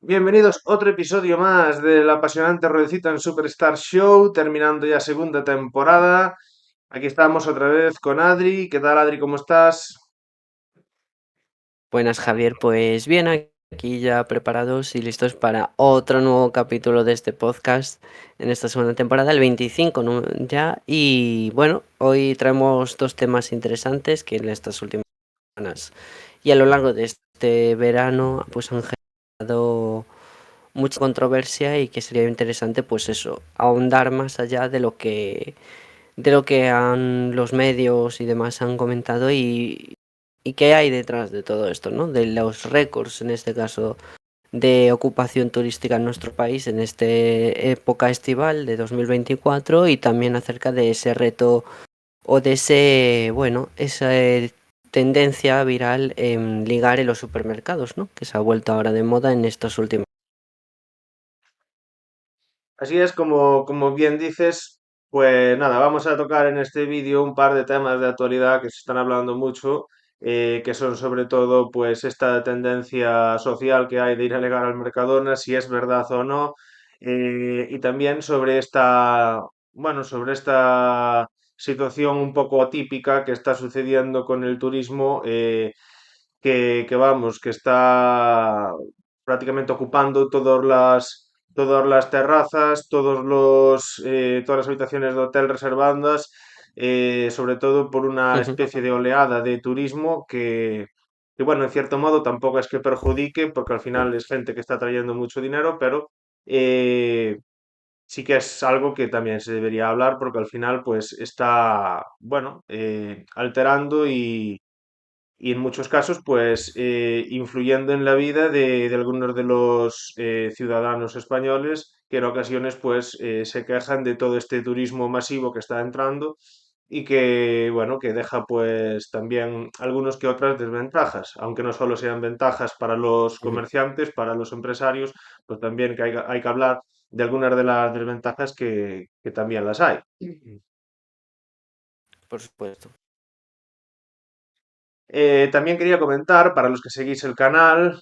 Bienvenidos a otro episodio más del apasionante Ruedecita en Superstar Show, terminando ya segunda temporada. Aquí estamos otra vez con Adri. ¿Qué tal, Adri? ¿Cómo estás? Buenas, Javier. Pues bien, aquí ya preparados y listos para otro nuevo capítulo de este podcast en esta segunda temporada, el 25, ¿no? Ya. Y bueno, hoy traemos dos temas interesantes que en estas últimas semanas y a lo largo de este verano pues han generado mucha controversia y que sería interesante pues eso, ahondar más allá de lo que los medios y demás han comentado y qué hay detrás de todo esto, ¿no? De los récords, en este caso, de ocupación turística en nuestro país en esta época estival de 2024 y también acerca de ese reto o de esa tendencia viral en ligar en los supermercados, ¿no? Que se ha vuelto ahora de moda en estos últimos. Así es, como bien dices, pues nada, vamos a tocar en este vídeo un par de temas de actualidad que se están hablando mucho, que son sobre todo pues esta tendencia social que hay de ir a alegar al Mercadona, si es verdad o no, y también sobre esta situación un poco atípica que está sucediendo con el turismo, que está prácticamente ocupando todas las terrazas, todas las habitaciones de hotel reservadas, sobre todo por una especie de oleada de turismo que, bueno, en cierto modo tampoco es que perjudique, porque al final es gente que está trayendo mucho dinero, pero eh, sí que es algo que también se debería hablar, porque al final, pues, está, bueno, alterando y en muchos casos, pues, influyendo en la vida de algunos de los ciudadanos españoles que en ocasiones, pues, se quejan de todo este turismo masivo que está entrando y que, bueno, que deja, pues, también algunos que otras desventajas, aunque no solo sean ventajas para los comerciantes, para los empresarios, pues también que hay que hablar de algunas de las desventajas que también las hay. Por supuesto. También quería comentar, para los que seguís el canal,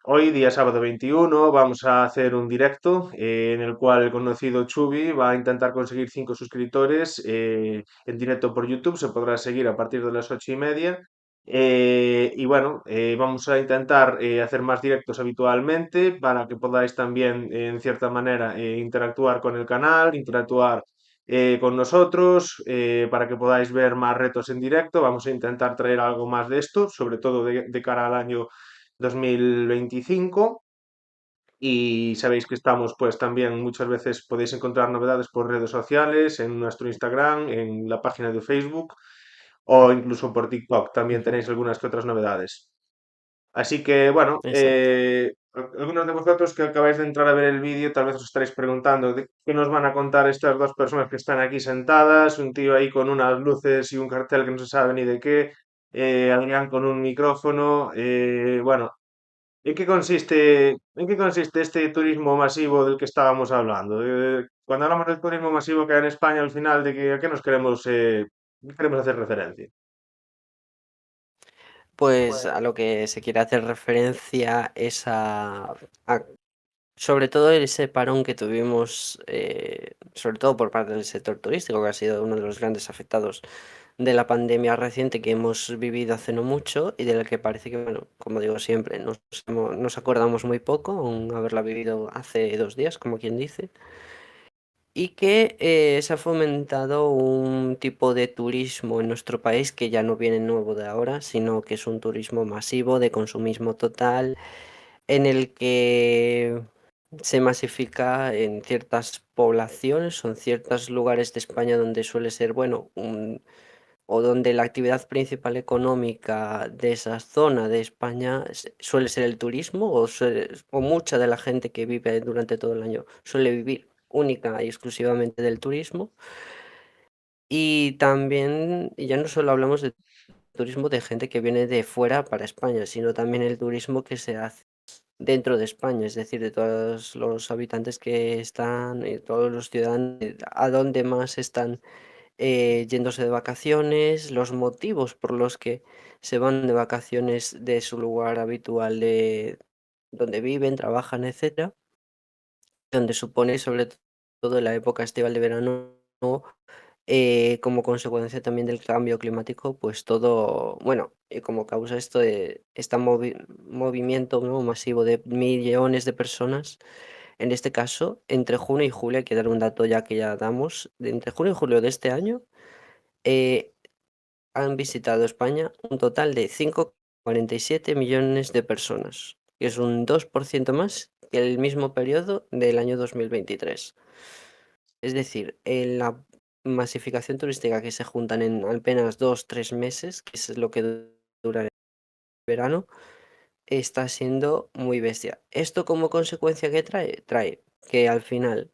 hoy, día sábado 21, vamos a hacer un directo en el cual el conocido Chubi va a intentar conseguir 5 suscriptores en directo por YouTube. Se podrá seguir a partir de las 8:30. Y bueno, vamos a intentar hacer más directos habitualmente para que podáis también, en cierta manera, interactuar con el canal, interactuar con nosotros para que podáis ver más retos en directo. Vamos a intentar traer algo más de esto, sobre todo de cara al año 2025. Y sabéis que estamos, pues también muchas veces podéis encontrar novedades por redes sociales, en nuestro Instagram, en la página de Facebook o incluso por TikTok. También Ujú. tenéis algunas que otras novedades. Así que, bueno, Exacto. algunos de vosotros que acabáis de entrar a ver el vídeo, tal vez os estaréis preguntando qué nos van a contar estas dos personas que están aquí sentadas, un tío ahí con unas luces y un cartel que no se sabe ni de qué, Adrián con un micrófono. Bueno, ¿en qué consiste este turismo masivo del que estábamos hablando? Cuando hablamos del turismo masivo que hay en España, al final, ¿a qué nos queremos hacer referencia? Pues a lo que se quiere hacer referencia es a sobre todo ese parón que tuvimos, sobre todo por parte del sector turístico, que ha sido uno de los grandes afectados de la pandemia reciente que hemos vivido hace no mucho y de la que parece que, bueno, como digo siempre, nos acordamos muy poco, aún haberla vivido hace 2 días, como quien dice, y que se ha fomentado un tipo de turismo en nuestro país que ya no viene nuevo de ahora, sino que es un turismo masivo de consumismo total en el que se masifica en ciertas poblaciones o en ciertos lugares de España donde suele ser, bueno, o donde la actividad principal económica de esa zona de España suele ser el turismo o mucha de la gente que vive durante todo el año suele vivir única y exclusivamente del turismo. Y también, y ya no solo hablamos de turismo de gente que viene de fuera para España, sino también el turismo que se hace dentro de España, es decir, de todos los habitantes que están, todos los ciudadanos, a dónde más están yéndose de vacaciones, los motivos por los que se van de vacaciones de su lugar habitual donde viven, trabajan, etcétera, donde supone sobre todo en la época estival de verano, como consecuencia también del cambio climático, pues todo, bueno, como causa esto de este movimiento, ¿no?, masivo de millones de personas, en este caso, entre junio y julio, hay que dar un dato ya que ya damos, de entre junio y julio de este año, eh, han visitado España un total de 5,47 millones de personas, que es un 2% más que el mismo periodo del año 2023. Es decir, en la masificación turística que se juntan en apenas 2, 3 meses, que es lo que dura el verano, está siendo muy bestia. ¿Esto como consecuencia que trae? Trae que al final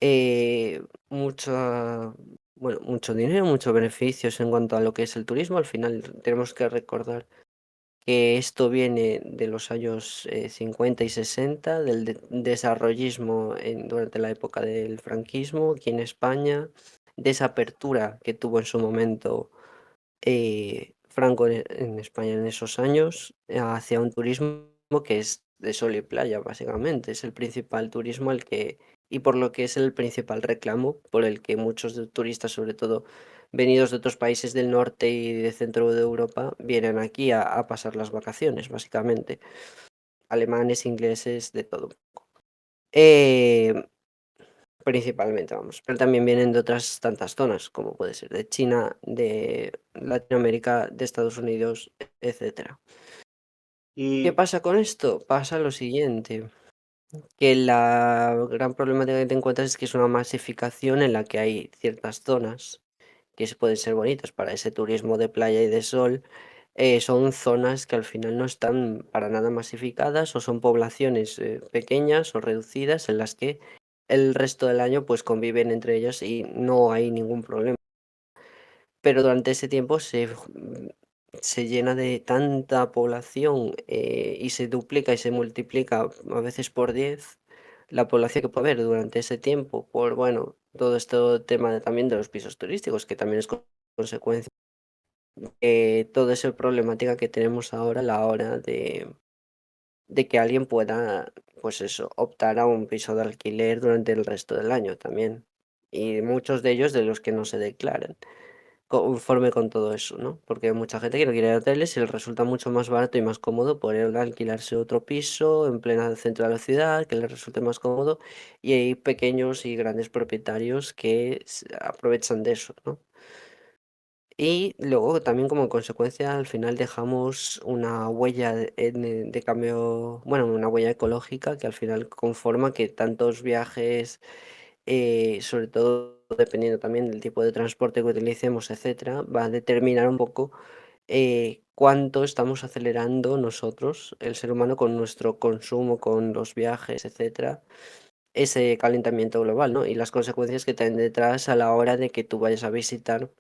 eh, mucha, bueno, mucho dinero, muchos beneficios en cuanto a lo que es el turismo. Al final tenemos que recordar que esto viene de los años 50 y 60, del desarrollismo durante la época del franquismo aquí en España, de esa apertura que tuvo en su momento Franco en España en esos años, hacia un turismo que es de sol y playa, básicamente. Es el principal turismo y por lo que es el principal reclamo por el que muchos turistas, sobre todo venidos de otros países del norte y de centro de Europa, vienen aquí a pasar las vacaciones, básicamente. Alemanes, ingleses, de todo. Eh, Principalmente, vamos, pero también vienen de otras tantas zonas, como puede ser de China, de Latinoamérica, de Estados Unidos, etcétera. ¿Qué Y, pasa con esto? Pasa lo siguiente, que la gran problemática que te encuentras es que es una masificación en la que hay ciertas zonas que pueden ser bonitas para ese turismo de playa y de sol. Son zonas que al final no están para nada masificadas o son poblaciones pequeñas o reducidas en las que el resto del año pues conviven entre ellas y no hay ningún problema. Pero durante ese tiempo se llena de tanta población y se duplica y se multiplica a veces por 10 la población que puede haber durante ese tiempo por, bueno, todo este tema también de los pisos turísticos, que también es consecuencia de toda esa problemática que tenemos ahora a la hora de que alguien pueda, pues eso, optar a un piso de alquiler durante el resto del año también. Y muchos de ellos de los que no se declaran conforme con todo eso, ¿no? Porque hay mucha gente que no quiere ir a hoteles y les resulta mucho más barato y más cómodo poder alquilarse otro piso en plena centro de la ciudad, que les resulte más cómodo, y hay pequeños y grandes propietarios que aprovechan de eso, ¿no? Y luego también como consecuencia al final dejamos una huella de cambio, bueno, una huella ecológica que al final conforma que tantos viajes, sobre todo dependiendo también del tipo de transporte que utilicemos, etcétera, va a determinar un poco cuánto estamos acelerando nosotros, el ser humano, con nuestro consumo, con los viajes, etcétera, ese calentamiento global, ¿no? Y las consecuencias que traen detrás a la hora de que tú vayas a visitar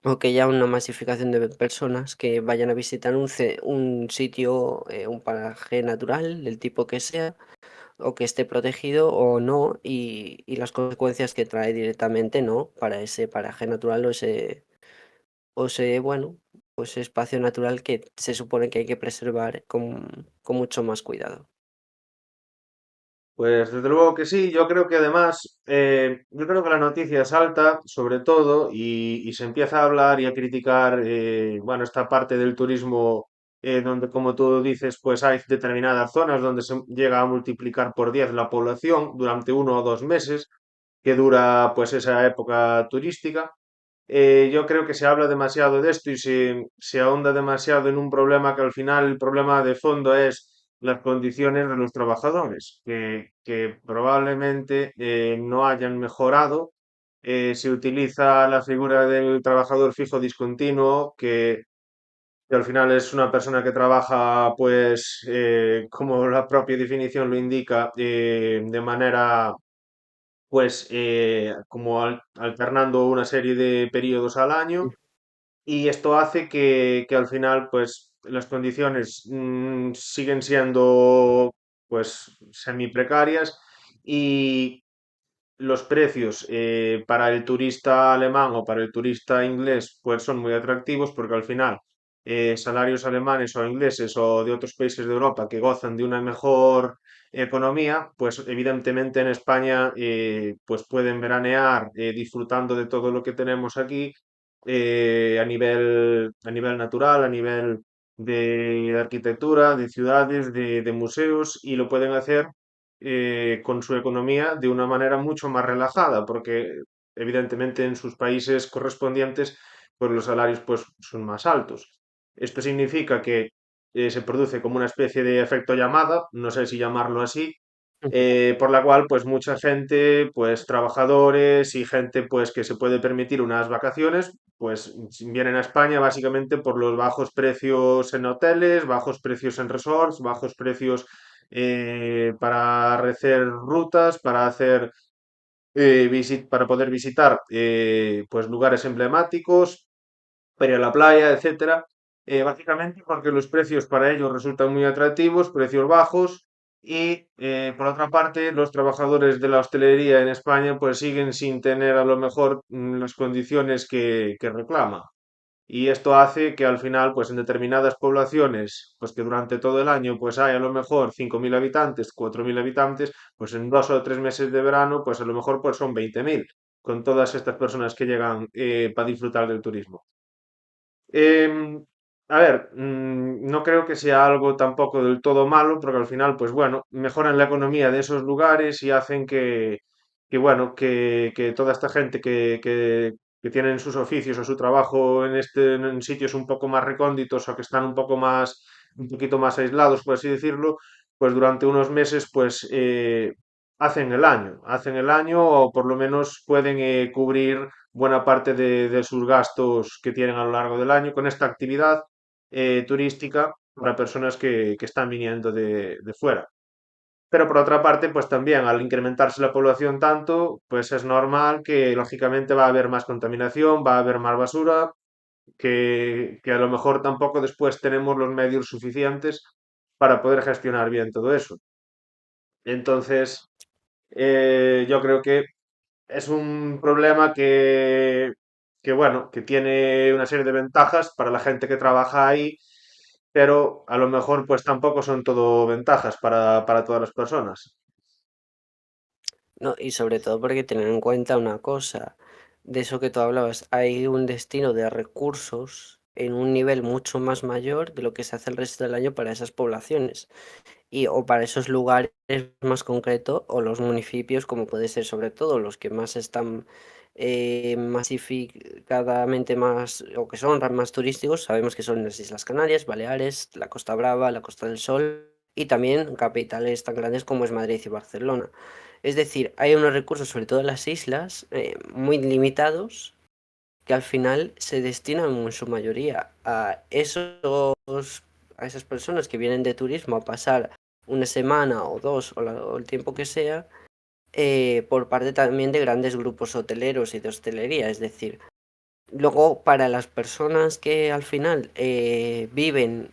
o que haya una masificación de personas que vayan a visitar un sitio, un paraje natural, del tipo que sea, o que esté protegido o no, y las consecuencias que trae directamente, ¿no?, para ese paraje natural o ese, bueno, pues ese espacio natural que se supone que hay que preservar con mucho más cuidado. Pues desde luego que sí, yo creo que además, yo creo que la noticia salta sobre todo y se empieza a hablar y a criticar, bueno, esta parte del turismo donde, como tú dices, pues hay determinadas zonas donde se llega a multiplicar por 10 la población durante 1 o 2 meses que dura pues esa época turística. Yo creo que se habla demasiado de esto y se ahonda demasiado en un problema que al final el problema de fondo es las condiciones de los trabajadores, que probablemente no hayan mejorado. Se utiliza la figura del trabajador fijo discontinuo, que al final es una persona que trabaja, pues, como la propia definición lo indica, de manera pues como alternando una serie de periodos al año y esto hace que al final pues las condiciones siguen siendo pues semi precarias y los precios para el turista alemán o para el turista inglés pues son muy atractivos porque al final salarios alemanes o ingleses o de otros países de Europa que gozan de una mejor economía, pues evidentemente en España pues pueden veranear disfrutando de todo lo que tenemos aquí a nivel natural, a nivel de arquitectura, de ciudades, de museos y lo pueden hacer con su economía de una manera mucho más relajada, porque evidentemente en sus países correspondientes pues los salarios pues son más altos. Esto significa que se produce como una especie de efecto llamada, no sé si llamarlo así, Ujú. por la cual pues mucha gente, pues trabajadores y gente pues que se puede permitir unas vacaciones, pues vienen a España básicamente por los bajos precios en hoteles, bajos precios en resorts, bajos precios para hacer rutas, para hacer para poder visitar pues lugares emblemáticos, para ir a la playa, etcétera. Básicamente porque los precios para ellos resultan muy atractivos, precios bajos, y por otra parte, los trabajadores de la hostelería en España pues siguen sin tener a lo mejor las condiciones que reclaman. Y esto hace que al final, pues en determinadas poblaciones, pues que durante todo el año pues hay a lo mejor 5.000 habitantes, 4.000 habitantes, pues en 2 o 3 meses de verano, pues a lo mejor pues son 20.000, con todas estas personas que llegan para disfrutar del turismo. Em, a ver, no creo que sea algo tampoco del todo malo, porque al final, pues bueno, mejoran la economía de esos lugares y hacen bueno, que toda esta gente que tienen sus oficios o su trabajo en sitios un poco más recónditos o que están un poquito más aislados, por así decirlo, pues durante unos meses, pues hacen el año o por lo menos pueden cubrir buena parte de sus gastos que tienen a lo largo del año con esta actividad turística para personas que están viniendo de fuera. Pero por otra parte, pues también al incrementarse la población tanto, pues es normal que lógicamente va a haber más contaminación, va a haber más basura, que a lo mejor tampoco después tenemos los medios suficientes para poder gestionar bien todo eso. Entonces, yo creo que es un problema bueno, que tiene una serie de ventajas para la gente que trabaja ahí, pero a lo mejor pues tampoco son todo ventajas para todas las personas. No, y sobre todo porque tener en cuenta una cosa, de eso que tú hablabas, hay un destino de recursos en un nivel mucho más mayor de lo que se hace el resto del año para esas poblaciones y o para esos lugares más concretos o los municipios, como puede ser sobre todo los que más están masificadamente más o que son más turísticos, sabemos que son las Islas Canarias, Baleares, la Costa Brava, la Costa del Sol y también capitales tan grandes como es Madrid y Barcelona. Es decir, hay unos recursos, sobre todo en las islas, muy limitados que al final se destinan en su mayoría a esas personas que vienen de turismo a pasar una semana o dos o el tiempo que sea, por parte también de grandes grupos hoteleros y de hostelería. Es decir, luego para las personas que al final viven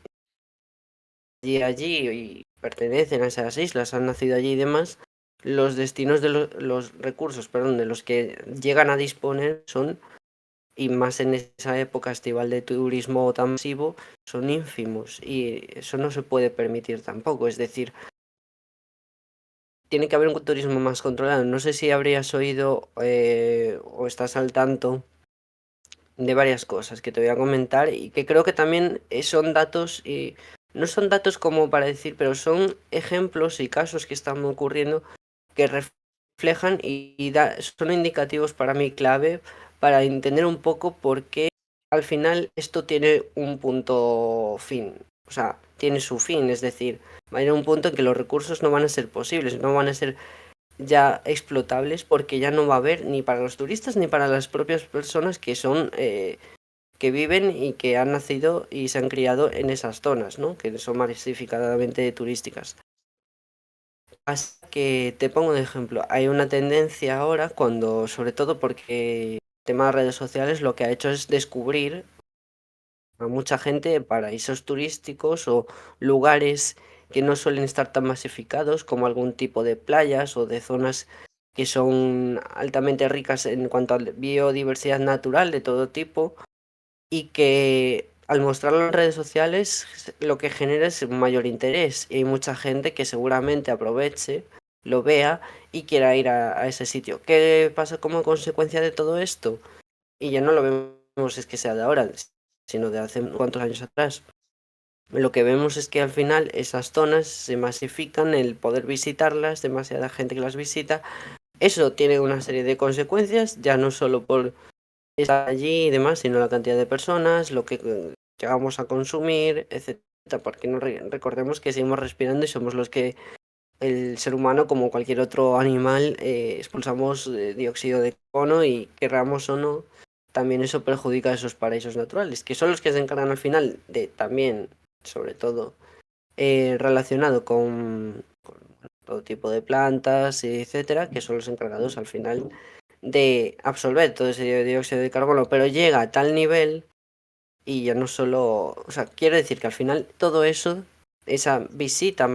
allí y pertenecen a esas islas, han nacido allí y demás, los destinos de los recursos, perdón, de los que llegan a disponer son y más en esa época estival de turismo tan masivo, son ínfimos y eso no se puede permitir tampoco. Es decir, tiene que haber un turismo más controlado. No sé si habrías oído o estás al tanto de varias cosas que te voy a comentar y que creo que también son datos y no son datos como para decir, pero son ejemplos y casos que están ocurriendo que reflejan son indicativos para mí clave para entender un poco por qué al final esto tiene un punto fin, o sea, tiene su fin, es decir, va a ir a un punto en que los recursos no van a ser posibles, no van a ser ya explotables porque ya no va a haber ni para los turistas ni para las propias personas que son que viven y que han nacido y se han criado en esas zonas, ¿no? Que son masificadamente turísticas. Así que te pongo de ejemplo, hay una tendencia ahora cuando, sobre todo porque el tema de redes sociales lo que ha hecho es descubrir a mucha gente paraísos turísticos o lugares que no suelen estar tan masificados como algún tipo de playas o de zonas que son altamente ricas en cuanto a biodiversidad natural de todo tipo y que al mostrarlo en redes sociales, lo que genera es un mayor interés y hay mucha gente que seguramente aproveche, lo vea y quiera ir a ese sitio. ¿Qué pasa como consecuencia de todo esto? Y ya no lo vemos es que sea de ahora, sino de hace cuantos años atrás. Lo que vemos es que al final esas zonas se masifican, el poder visitarlas, demasiada gente que las visita. Eso tiene una serie de consecuencias, ya no solo por estar allí y demás, sino la cantidad de personas, lo que llegamos a consumir, etcétera. Porque no recordemos que seguimos respirando y somos los que el ser humano, como cualquier otro animal, expulsamos dióxido de carbono y querramos o no, también eso perjudica a esos paraísos naturales, que son los que se encargan al final de también, sobre todo, relacionado con todo tipo de plantas, etcétera, que son los encargados al final de absorber todo ese dióxido de carbono, pero llega a tal nivel y ya no solo, o sea, quiero decir que al final todo eso, esa visita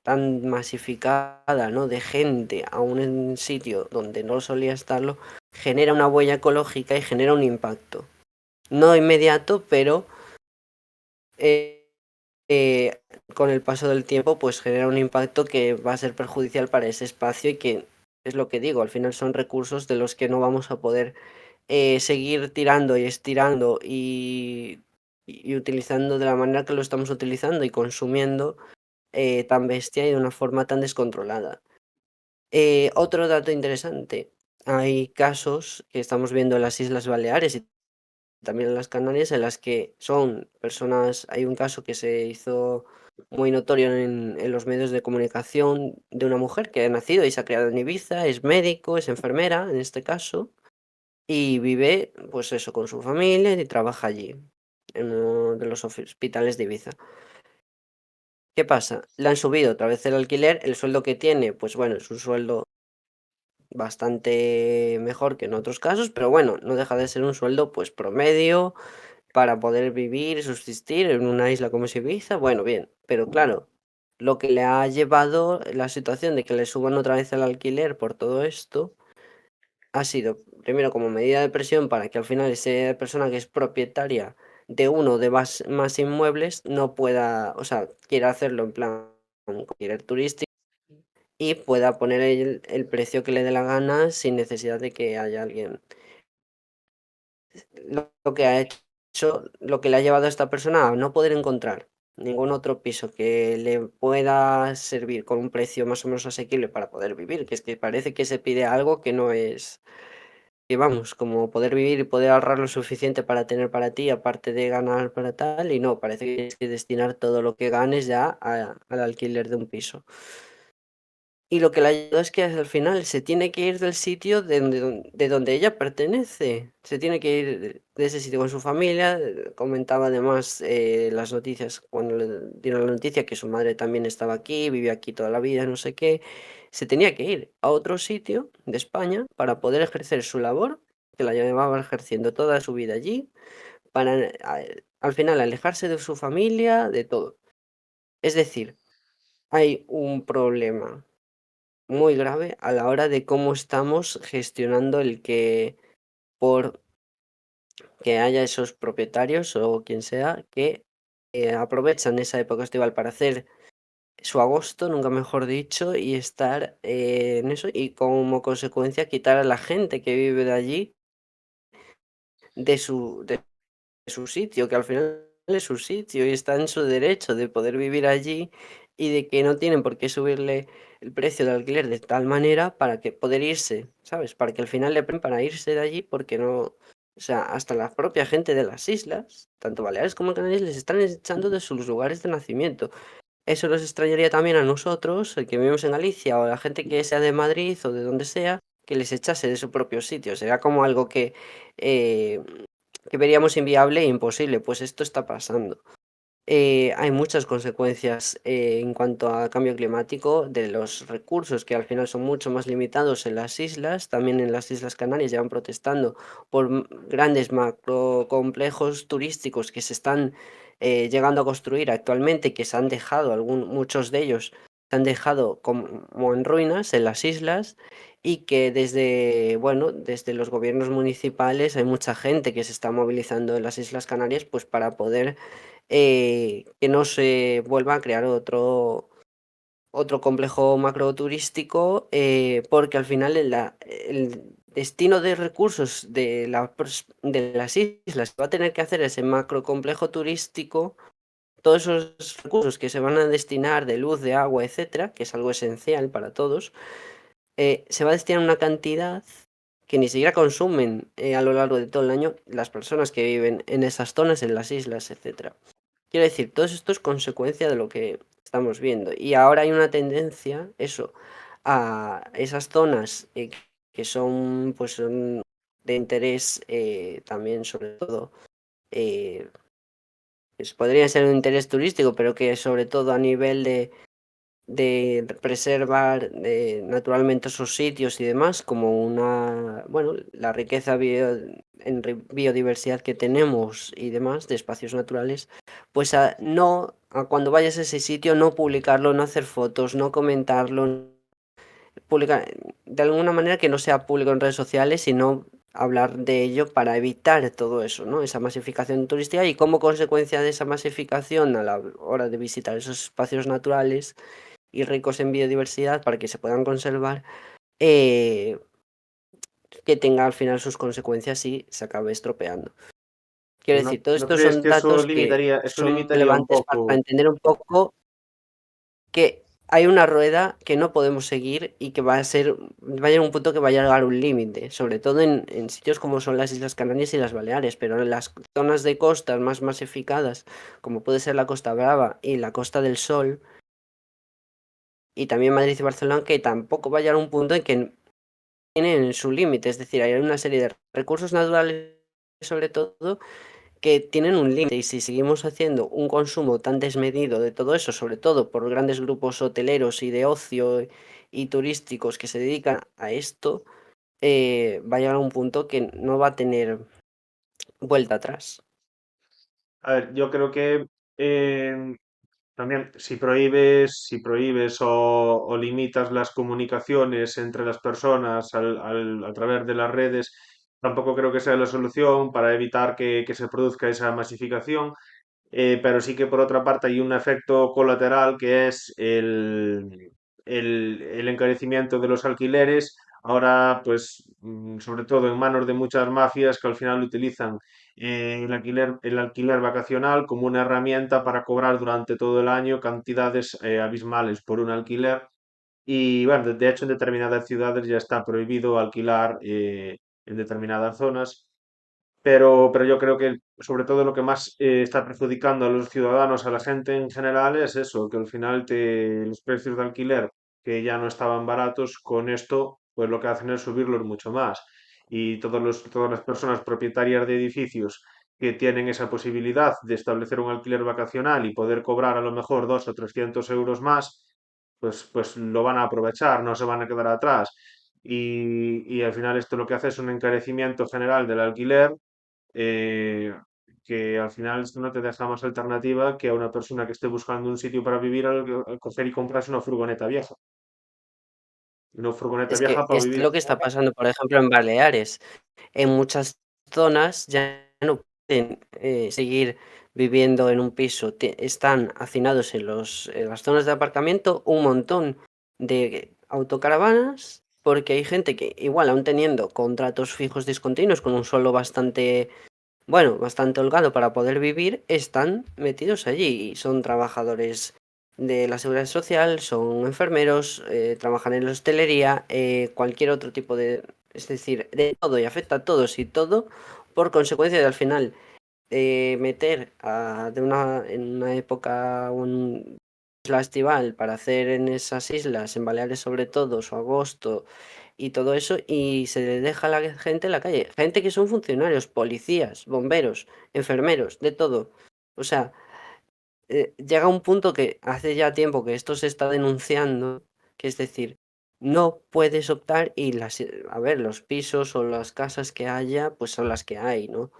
tan masificada, ¿no? De gente a un sitio donde no solía estarlo, genera una huella ecológica y genera un impacto. No inmediato, pero eh, eh, con el paso del tiempo, pues genera un impacto que va a ser perjudicial para ese espacio y que es lo que digo, al final son recursos de los que no vamos a poder seguir tirando y estirando y utilizando de la manera que lo estamos utilizando y consumiendo tan bestia y de una forma tan descontrolada. Otro dato interesante, hay casos que estamos viendo en las Islas Baleares y también en las Canarias en las que son personas, hay un caso que se hizo muy notorio en los medios de comunicación de una mujer que ha nacido y se ha criado en Ibiza, es médico, es enfermera en este caso, y vive pues eso con su familia y trabaja allí, en uno de los hospitales de Ibiza. ¿Qué pasa? Le han subido otra vez el alquiler, el sueldo que tiene, pues bueno, es un sueldo bastante mejor que en otros casos, pero bueno, no deja de ser un sueldo pues promedio para poder vivir y subsistir en una isla como es Ibiza, bueno, bien, pero claro, lo que le ha llevado la situación de que le suban otra vez el alquiler por todo esto ha sido primero como medida de presión para que al final esa persona que es propietaria de uno de más inmuebles no pueda, o sea, quiera hacerlo en plan alquiler turístico y pueda poner el precio que le dé la gana sin necesidad de que haya alguien. Lo que ha hecho, lo que le ha llevado a esta persona a no poder encontrar ningún otro piso que le pueda servir con un precio más o menos asequible para poder vivir, que es que parece que se pide algo que no es, que vamos, como poder vivir y poder ahorrar lo suficiente para tener para ti, aparte de ganar para tal, y no, parece que tienes que destinar todo lo que ganes ya al alquiler de un piso. Y lo que le ayudó es que al final se tiene que ir del sitio de donde ella pertenece. Se tiene que ir de ese sitio con su familia. Comentaba además las noticias, cuando le dieron la noticia que su madre también estaba aquí, vivía aquí toda la vida, no sé qué. Se tenía que ir a otro sitio de España para poder ejercer su labor, que la llevaba ejerciendo toda su vida allí, para al final alejarse de su familia, de todo. Es decir, hay un problema muy grave a la hora de cómo estamos gestionando el que por que haya esos propietarios o quien sea que aprovechan esa época estival para hacer su agosto, nunca mejor dicho, y estar en eso y como consecuencia quitar a la gente que vive de allí de su sitio, que al final es su sitio y está en su derecho de poder vivir allí y de que no tienen por qué subirle el precio del alquiler de tal manera para que poder irse, ¿sabes? Para que al final le pren para irse de allí porque no, o sea, hasta la propia gente de las islas, tanto Baleares como Canarias, les están echando de sus lugares de nacimiento. Eso nos extrañaría también a nosotros, el que vivimos en Galicia o a la gente que sea de Madrid o de donde sea, que les echase de su propio sitio. Sería como algo eh, que veríamos inviable e imposible, pues esto está pasando. Hay muchas consecuencias en cuanto a cambio climático de los recursos que al final son mucho más limitados en las islas. También en las Islas Canarias llevan protestando por grandes macrocomplejos turísticos que se están llegando a construir actualmente, que se han dejado, muchos de ellos se han dejado como en ruinas en las islas y que desde los gobiernos municipales hay mucha gente que se está movilizando en las Islas Canarias pues para poder que no se vuelva a crear otro complejo macroturístico, porque al final el destino de recursos de las islas va a tener que hacer ese macro complejo turístico, todos esos recursos que se van a destinar de luz, de agua, etcétera, que es algo esencial para todos, se va a destinar una cantidad que ni siquiera consumen a lo largo de todo el año las personas que viven en esas zonas, en las islas, etcétera. Quiero decir, todo esto es consecuencia de lo que estamos viendo. Y ahora hay una tendencia, eso, a esas zonas que son, pues, son de interés también, sobre todo, eh, pues podría ser un interés turístico, pero que sobre todo a nivel de preservar naturalmente esos sitios y demás, como la riqueza biodiversidad que tenemos y demás, de espacios naturales, pues cuando vayas a ese sitio, no publicarlo, no hacer fotos, no comentarlo, publicar de alguna manera que no sea público en redes sociales, sino hablar de ello para evitar todo eso, ¿no? Esa masificación turística y como consecuencia de esa masificación a la hora de visitar esos espacios naturales y ricos en biodiversidad para que se puedan conservar, eh, que tenga al final sus consecuencias y se acabe estropeando. Quiero ¿No, decir, todos no estos crees son que datos que eso son limitaría un relevantes para poco? entender un poco que hay una rueda que no podemos seguir y que va a llegar un punto que va a llegar a un límite, sobre todo en sitios como son las Islas Canarias y las Baleares, pero en las zonas de costas más masificadas, como puede ser la Costa Brava y la Costa del Sol, y también Madrid y Barcelona, que tampoco va a llegar a un punto en que tienen su límite, es decir, hay una serie de recursos naturales, sobre todo, que tienen un límite y si seguimos haciendo un consumo tan desmedido de todo eso, sobre todo por grandes grupos hoteleros y de ocio y turísticos que se dedican a esto, va a llegar a un punto que no va a tener vuelta atrás. A ver, yo creo que eh, también si prohíbes o limitas las comunicaciones entre las personas a través de las redes, tampoco creo que sea la solución para evitar que se produzca esa masificación. Pero sí que por otra parte hay un efecto colateral que es el encarecimiento de los alquileres. Ahora, pues, sobre todo en manos de muchas mafias que al final utilizan el alquiler vacacional como una herramienta para cobrar durante todo el año cantidades abismales por un alquiler. Y bueno, de hecho en determinadas ciudades ya está prohibido alquilar en determinadas zonas. Pero yo creo que sobre todo lo que más está perjudicando a los ciudadanos, a la gente en general, es eso, que al final los precios de alquiler, que ya no estaban baratos, con esto, pues lo que hacen es subirlos mucho más. Y todas las personas propietarias de edificios que tienen esa posibilidad de establecer un alquiler vacacional y poder cobrar a lo mejor 200 o 300 euros más, pues lo van a aprovechar, no se van a quedar atrás. Y al final esto lo que hace es un encarecimiento general del alquiler eh, que al final esto no te deja más alternativa que a una persona que esté buscando un sitio para vivir al coger y comprarse una furgoneta vieja. Una furgoneta Es vieja que para es vivir. lo que está pasando, por ejemplo, en Baleares. En muchas zonas ya no pueden seguir viviendo en un piso. Están hacinados en las zonas de aparcamiento un montón de autocaravanas porque hay gente que igual aún teniendo contratos fijos discontinuos con un sueldo bastante holgado para poder vivir, están metidos allí y son trabajadores de la seguridad social, son enfermeros, trabajan en la hostelería, cualquier otro tipo es decir, de todo y afecta a todos y todo por consecuencia de al final meter en una época isla estival para hacer en esas islas, en Baleares sobre todo, su agosto y todo eso, y se le deja a la gente en la calle. Gente que son funcionarios, policías, bomberos, enfermeros, de todo. O sea, llega un punto que hace ya tiempo que esto se está denunciando, que es decir, no puedes optar y a ver, los pisos o las casas que haya, pues son las que hay, ¿no?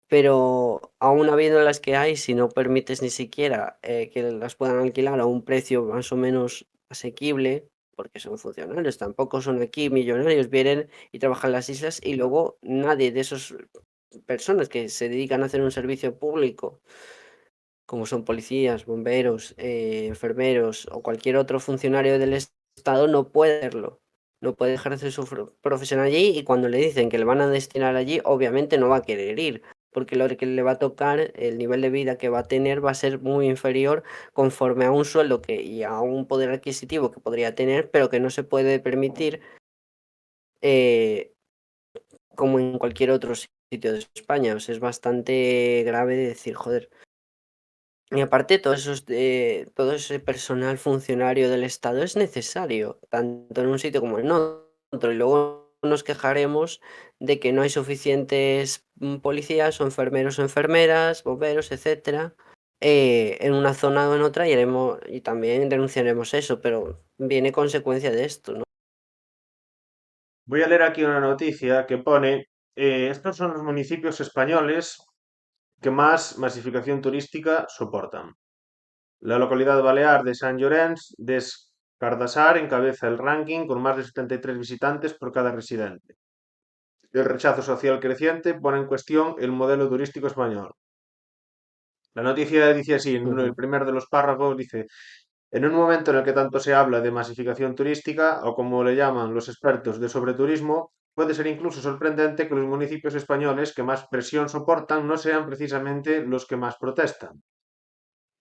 Pero aún habiendo las que hay, si no permites ni siquiera que las puedan alquilar a un precio más o menos asequible, porque son funcionarios, tampoco son aquí millonarios, vienen y trabajan en las islas y luego nadie de esas personas que se dedican a hacer un servicio público, como son policías, bomberos, enfermeros o cualquier otro funcionario del Estado, no puede hacerlo. No puede ejercer su profesión allí y cuando le dicen que le van a destinar allí, obviamente no va a querer ir, porque lo que le va a tocar, el nivel de vida que va a tener va a ser muy inferior conforme a un sueldo y a un poder adquisitivo que podría tener, pero que no se puede permitir eh, como en cualquier otro sitio de España. O sea, es bastante grave de decir, joder. Y aparte, todo ese personal funcionario del Estado es necesario, tanto en un sitio como en otro. Y luego nos quejaremos de que no hay suficientes policías o enfermeros o enfermeras, bomberos, etcétera, en una zona o en otra y también denunciaremos eso, pero viene consecuencia de esto, ¿no? Voy a leer aquí una noticia que pone, estos son los municipios españoles que más masificación turística soportan. La localidad balear de Sant Llorenç des Cardassar encabeza el ranking con más de 73 visitantes por cada residente. El rechazo social creciente pone en cuestión el modelo turístico español. La noticia dice así, en el Ujú. primer de los párrafos dice, en un momento en el que tanto se habla de masificación turística, o como le llaman los expertos de sobreturismo, puede ser incluso sorprendente que los municipios españoles que más presión soportan no sean precisamente los que más protestan.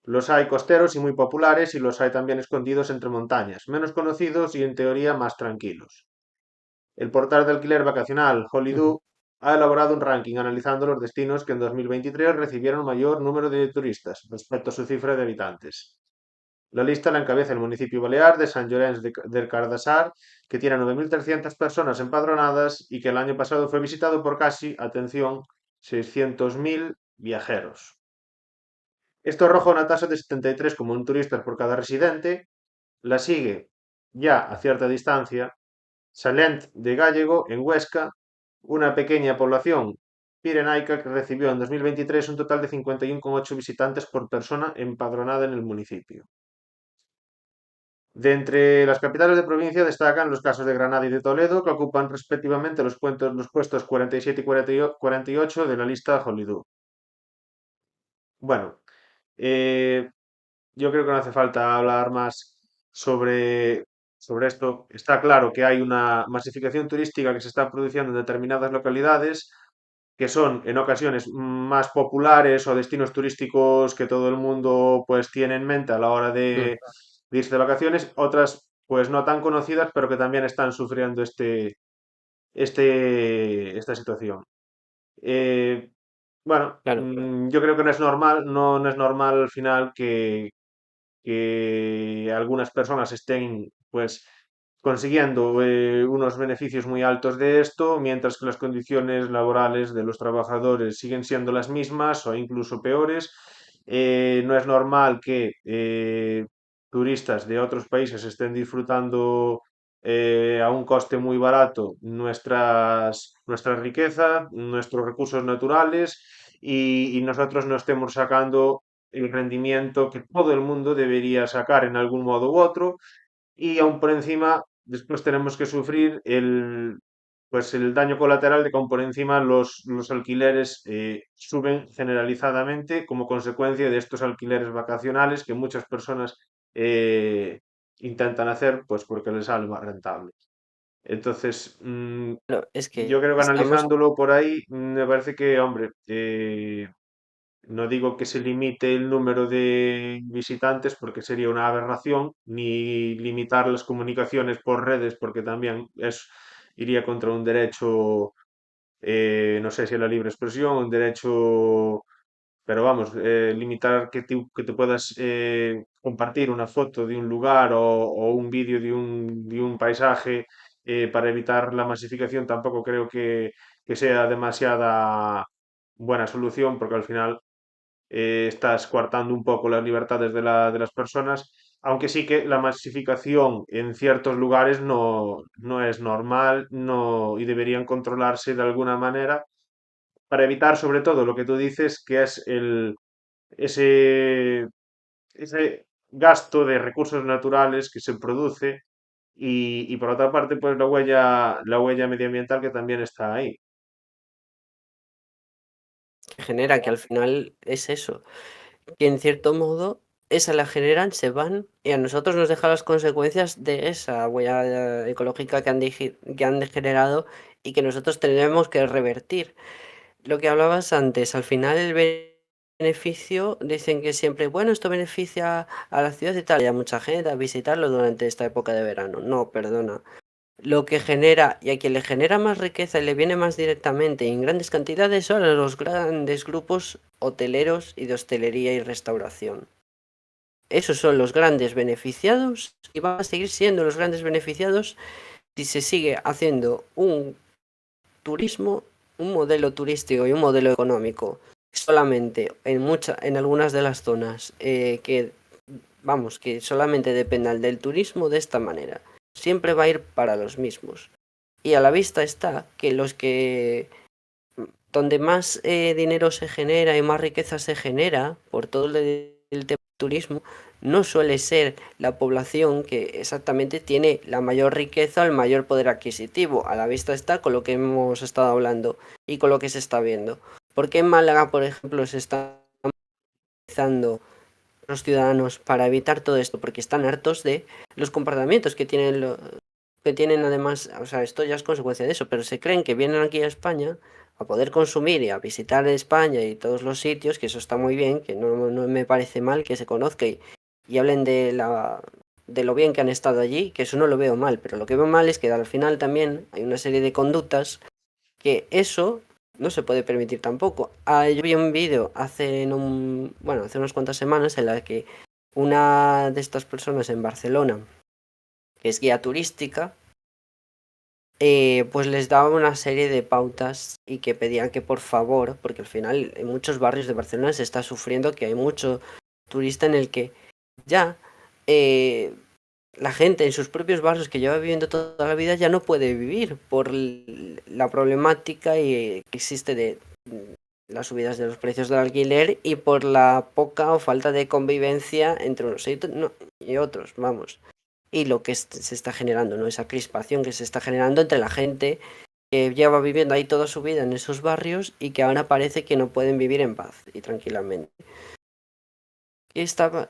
Los hay costeros y muy populares y los hay también escondidos entre montañas, menos conocidos y en teoría más tranquilos. El portal de alquiler vacacional Ujú. Holidu ha elaborado un ranking analizando los destinos que en 2023 recibieron mayor número de turistas respecto a su cifra de habitantes. La lista la encabeza el municipio balear de Sant Llorenç del Cardassar, que tiene 9.300 personas empadronadas y que el año pasado fue visitado por casi, atención, 600.000 viajeros. Esto arroja una tasa de 73,1 turistas por cada residente. La sigue, ya a cierta distancia, Salent de Gállego, en Huesca, una pequeña población pirenaica que recibió en 2023 un total de 51,8 visitantes por persona empadronada en el municipio. De entre las capitales de provincia destacan los casos de Granada y de Toledo, que ocupan respectivamente los puestos 47 y 48 de la lista Hollywood. Bueno, eh, yo creo que no hace falta hablar más sobre esto. Está claro que hay una masificación turística que se está produciendo en determinadas localidades, que son en ocasiones más populares o destinos turísticos que todo el mundo pues tiene en mente a la hora Mm. de irse de vacaciones, otras pues no tan conocidas, pero que también están sufriendo esta situación. Eh, bueno, Claro. yo creo que no es normal, no es normal al final que algunas personas estén pues consiguiendo unos beneficios muy altos de esto, mientras que las condiciones laborales de los trabajadores siguen siendo las mismas o incluso peores. No es normal que turistas de otros países estén disfrutando a un coste muy barato nuestra riqueza, nuestros recursos naturales y nosotros no estemos sacando el rendimiento que todo el mundo debería sacar en algún modo u otro y aún por encima después tenemos que sufrir el daño colateral de que aún por encima los alquileres suben generalizadamente como consecuencia de estos alquileres vacacionales que muchas personas eh, intentan hacer pues porque les sale más rentable. Entonces, Claro, es yo que creo que estamos, analizándolo por ahí, me parece que, hombre, no digo que se limite el número de visitantes porque sería una aberración, ni limitar las comunicaciones por redes porque también iría contra un derecho, no sé si es la libre expresión, un derecho, pero vamos, limitar que te puedas compartir una foto de un lugar o un vídeo de un paisaje para evitar la masificación tampoco creo que sea demasiada buena solución porque al final estás coartando un poco las libertades de las personas, aunque sí que la masificación en ciertos lugares no es normal no, y deberían controlarse de alguna manera para evitar sobre todo lo que tú dices, que es ese, ese gasto de recursos naturales que se produce y por otra parte, pues la huella medioambiental que también está ahí. que genera que al final es eso, que en cierto modo esa la generan, se van y a nosotros nos deja las consecuencias de esa huella ecológica que han generado y que nosotros tenemos que revertir. Lo que hablabas antes, al final el beneficio, dicen que siempre, bueno, esto beneficia a la ciudad y tal, y a mucha gente a visitarlo durante esta época de verano. No, perdona. Lo que genera y a quien le genera más riqueza y le viene más directamente y en grandes cantidades son a los grandes grupos hoteleros y de hostelería y restauración. Esos son los grandes beneficiados y van a seguir siendo los grandes beneficiados si se sigue haciendo un turismo, un modelo turístico y un modelo económico solamente en algunas de las zonas que vamos, que solamente dependan del turismo de esta manera. Siempre va a ir para los mismos. Y a la vista está que los que donde más dinero se genera y más riqueza se genera por todo el tema del turismo, no suele ser la población que exactamente tiene la mayor riqueza o el mayor poder adquisitivo. A la vista está con lo que hemos estado hablando y con lo que se está viendo. Porque en Málaga, por ejemplo, se está utilizando los ciudadanos para evitar todo esto, porque están hartos de los comportamientos que tienen además, o sea, esto ya es consecuencia de eso, pero se creen que vienen aquí a España a poder consumir y a visitar España y todos los sitios, que eso está muy bien, que no me parece mal que se conozca y hablen de lo bien que han estado allí, que eso no lo veo mal, pero lo que veo mal es que al final también hay una serie de conductas que eso no se puede permitir tampoco. Yo vi un vídeo hace unas cuantas semanas en la que una de estas personas en Barcelona, que es guía turística, pues les daba una serie de pautas y que pedían que por favor, porque al final en muchos barrios de Barcelona se está sufriendo que hay mucho turista en el que ya eh, la gente en sus propios barrios que lleva viviendo toda la vida ya no puede vivir por la problemática que existe de las subidas de los precios del alquiler y por la poca o falta de convivencia entre unos y otros, vamos. Y lo que se está generando, ¿no? Esa crispación que se está generando entre la gente que lleva viviendo ahí toda su vida en esos barrios y que ahora parece que no pueden vivir en paz y tranquilamente.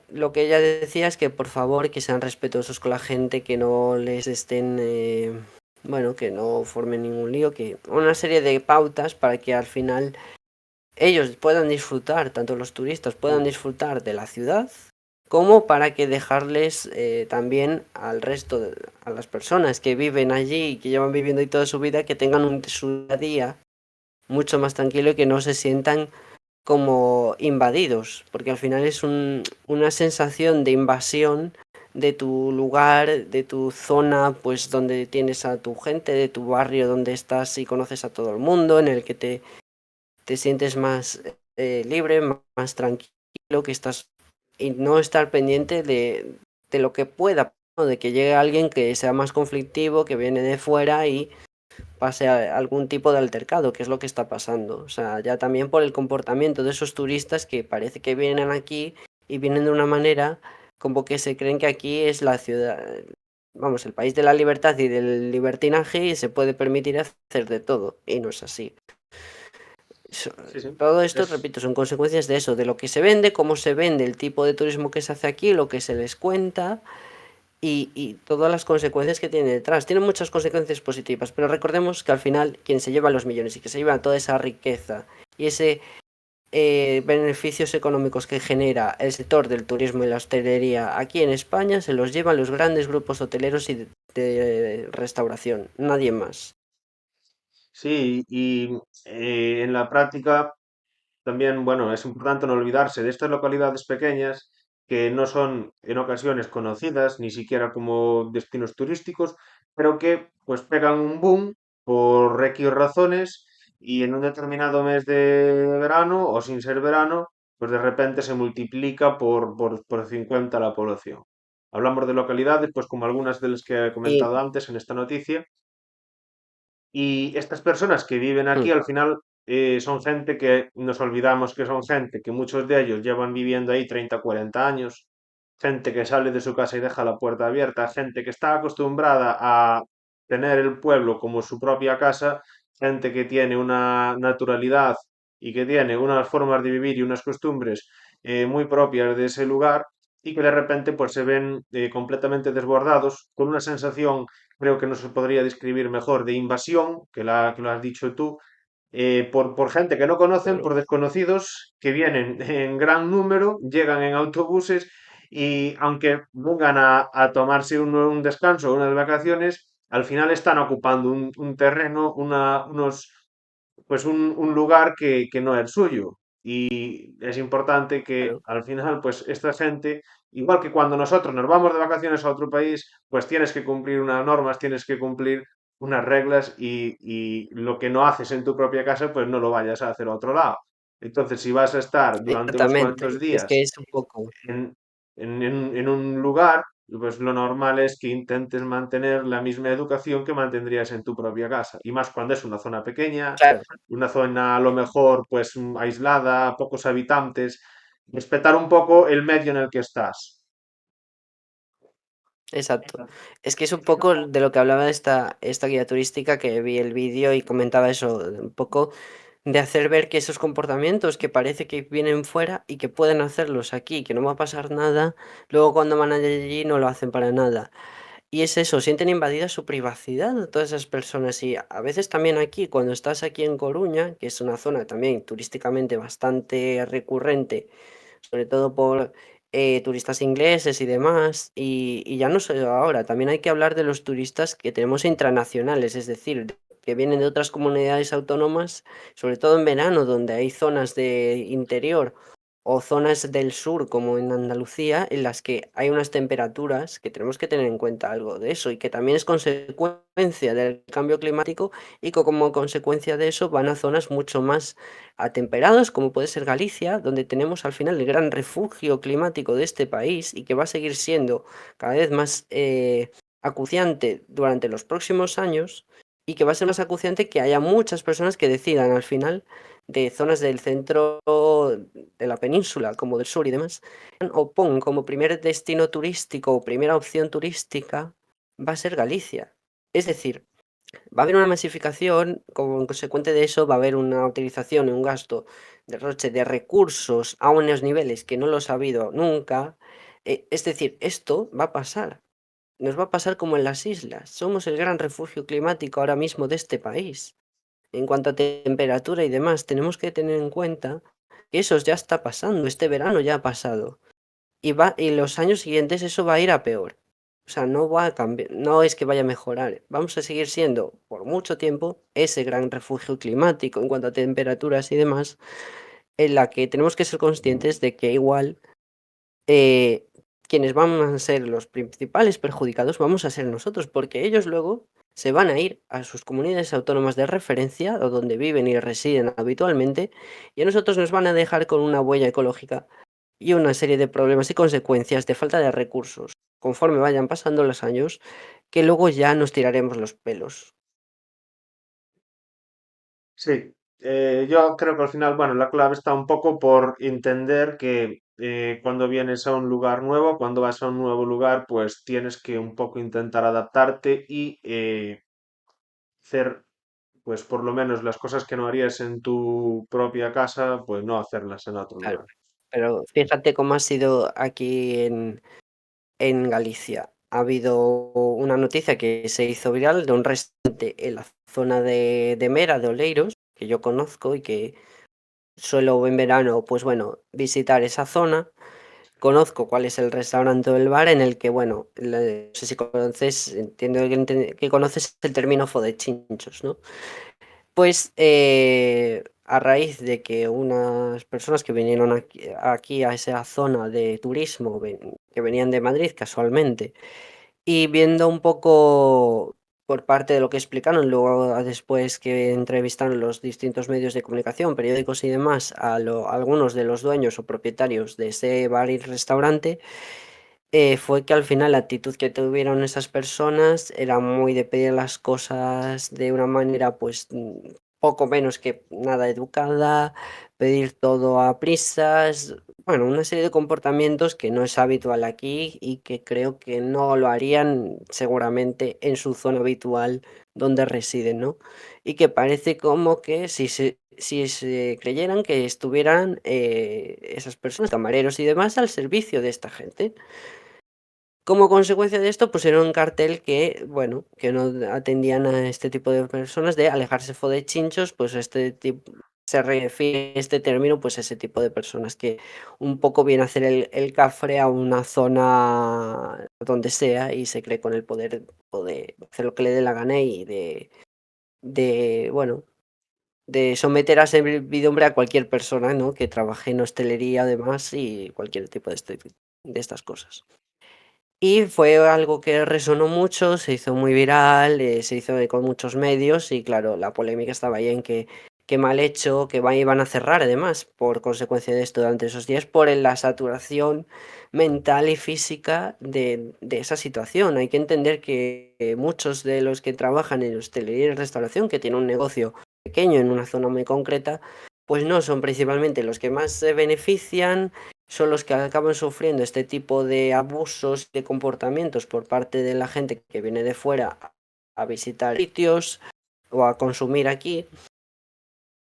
Lo que ella decía es que por favor que sean respetuosos con la gente, que no les estén, bueno, que no formen ningún lío, que una serie de pautas para que al final ellos puedan disfrutar, tanto los turistas puedan Mm. disfrutar de la ciudad, como para que dejarles también al resto, a las personas que viven allí y que llevan viviendo ahí toda su vida, que tengan su día mucho más tranquilo y que no se sientan como invadidos, porque al final es una sensación de invasión de tu lugar, de tu zona, pues donde tienes a tu gente, de tu barrio donde estás y conoces a todo el mundo, en el que te sientes más libre, más tranquilo, que estás y no estar pendiente de lo que pueda, ¿no? De que llegue alguien que sea más conflictivo, que viene de fuera y pase a algún tipo de altercado, que es lo que está pasando. O sea, ya también por el comportamiento de esos turistas que parece que vienen aquí y vienen de una manera como que se creen que aquí es la ciudad, vamos, el país de la libertad y del libertinaje y se puede permitir hacer de todo. Y no es así. So- Sí, sí. Todo esto, Es, repito, son consecuencias de eso, de lo que se vende, cómo se vende, el tipo de turismo que se hace aquí, lo que se les cuenta y todas las consecuencias que tiene detrás. Tiene muchas consecuencias positivas, pero recordemos que al final quien se lleva los millones y que se lleva toda esa riqueza y ese beneficios económicos que genera el sector del turismo y la hostelería aquí en España se los llevan los grandes grupos hoteleros y de restauración, nadie más. sí, y en la práctica también, bueno, es importante no olvidarse de estas localidades pequeñas que no son en ocasiones conocidas ni siquiera como destinos turísticos, pero que pues pegan un boom por X razones y en un determinado mes de verano o sin ser verano, pues de repente se multiplica por 50 la población. Hablamos de localidades, pues como algunas de las que he Y comentado antes en esta noticia, y estas personas que viven mm, aquí al final son gente que nos olvidamos que son gente que muchos de ellos llevan viviendo ahí 30 40 años gente que sale de su casa y deja la puerta abierta, gente que está acostumbrada a tener el pueblo como su propia casa, gente que tiene una naturalidad y que tiene unas formas de vivir y unas costumbres muy propias de ese lugar y que de repente pues se ven completamente desbordados con una sensación, creo que no se podría describir mejor, de invasión, que lo has dicho tú, por gente que no conocen, Claro, por desconocidos que vienen en gran número, llegan en autobuses y aunque vengan a tomarse un descanso o unas vacaciones, al final están ocupando un terreno, pues un lugar que no es el suyo. Y es importante que claro. al final, pues esta gente, igual que cuando nosotros nos vamos de vacaciones a otro país, pues tienes que cumplir unas normas, tienes que cumplir unas reglas y lo que no haces en tu propia casa, pues no lo vayas a hacer a otro lado. Entonces, si vas a estar durante unos cuantos Exactamente. Es que días es un poco, en, en un lugar, pues lo normal es que intentes mantener la misma educación que mantendrías en tu propia casa. Y más cuando es una zona pequeña, claro, una zona a lo mejor pues aislada, pocos habitantes, respetar un poco el medio en el que estás. exacto. Es que es un poco de lo que hablaba esta guía turística que vi el vídeo y comentaba eso, un poco de hacer ver que esos comportamientos que parece que vienen fuera y que pueden hacerlos aquí, que no va a pasar nada, luego cuando van allí no lo hacen para nada. Y es eso, sienten invadida su privacidad todas esas personas. Y a veces también aquí, cuando estás aquí en Coruña, que es una zona también turísticamente bastante recurrente, sobre todo por turistas ingleses y demás, y ya no solo ahora, también hay que hablar de los turistas que tenemos intranacionales, es decir, que vienen de otras comunidades autónomas, sobre todo en verano, donde hay zonas de interior o zonas del sur, como en Andalucía, en las que hay unas temperaturas que tenemos que tener en cuenta algo de eso y que también es consecuencia del cambio climático y que como consecuencia de eso van a zonas mucho más atemperadas, como puede ser Galicia, donde tenemos al final el gran refugio climático de este país y que va a seguir siendo cada vez más acuciante durante los próximos años y que va a ser más acuciante que haya muchas personas que decidan al final de zonas del centro de la península, como del sur y demás, o pongan como primer destino turístico o primera opción turística, va a ser Galicia. Es decir, va a haber una masificación, como consecuente de eso va a haber una utilización y un gasto derroche de recursos a unos niveles que no los ha habido nunca. Es decir, esto va a pasar. Nos va a pasar como en las islas. Somos el gran refugio climático ahora mismo de este país. En cuanto a temperatura y demás, tenemos que tener en cuenta que eso ya está pasando. Este verano ya ha pasado. Y los años siguientes eso va a ir a peor. O sea, no va a cambiar, no es que vaya a mejorar. Vamos a seguir siendo por mucho tiempo ese gran refugio climático en cuanto a temperaturas y demás, en la que tenemos que ser conscientes de que igual eh, quienes van a ser los principales perjudicados vamos a ser nosotros, porque ellos luego se van a ir a sus comunidades autónomas de referencia o donde viven y residen habitualmente, y a nosotros nos van a dejar con una huella ecológica y una serie de problemas y consecuencias de falta de recursos, conforme vayan pasando los años, que luego ya nos tiraremos los pelos. Sí, yo creo que al final, bueno, la clave está un poco por entender que cuando vienes a un lugar nuevo, cuando vas a un nuevo lugar, pues tienes que un poco intentar adaptarte y hacer, pues por lo menos las cosas que no harías en tu propia casa, pues no hacerlas en otro Claro. lugar. Pero fíjate cómo ha sido aquí en Galicia. Ha habido una noticia que se hizo viral de un restaurante en la zona de Mera, de Oleiros, que yo conozco y que suelo en verano, pues bueno, visitar esa zona. Conozco cuál es el restaurante o el bar en el que, bueno, no sé si conoces, entiendo que conoces el término chinchos, ¿no? Pues a raíz de que unas personas que vinieron aquí a esa zona de turismo, que venían de Madrid casualmente, y viendo un poco por parte de lo que explicaron, luego después que entrevistaron los distintos medios de comunicación, periódicos y demás, a algunos de los dueños o propietarios de ese bar y restaurante, fue que al final la actitud que tuvieron esas personas era muy de pedir las cosas de una manera pues poco menos que nada educada, pedir todo a prisas, bueno, una serie de comportamientos que no es habitual aquí y que creo que no lo harían seguramente en su zona habitual donde residen, ¿no? Y que parece como que si se creyeran que estuvieran esas personas, camareros y demás, al servicio de esta gente. Como consecuencia de esto, pusieron un cartel que, bueno, que no atendían a este tipo de personas, de alejarse fo de chinchos, pues este tipo, se refiere este término, pues a ese tipo de personas que un poco viene a hacer el cafre a una zona donde sea y se cree con el poder hacer lo que le dé la gana y bueno, de someter a servidumbre a cualquier persona, ¿no? Que trabaje en hostelería, además, y cualquier tipo de estas cosas. Y fue algo que resonó mucho, se hizo muy viral, se hizo con muchos medios y claro, la polémica estaba ahí en que qué mal hecho, que iban a cerrar además por consecuencia de esto durante esos días por la saturación mental y física de esa situación. Hay que entender que muchos de los que trabajan en hostelería y restauración, que tienen un negocio pequeño en una zona muy concreta, pues no son principalmente los que más se benefician, son los que acaban sufriendo este tipo de abusos, de comportamientos por parte de la gente que viene de fuera a visitar sitios o a consumir aquí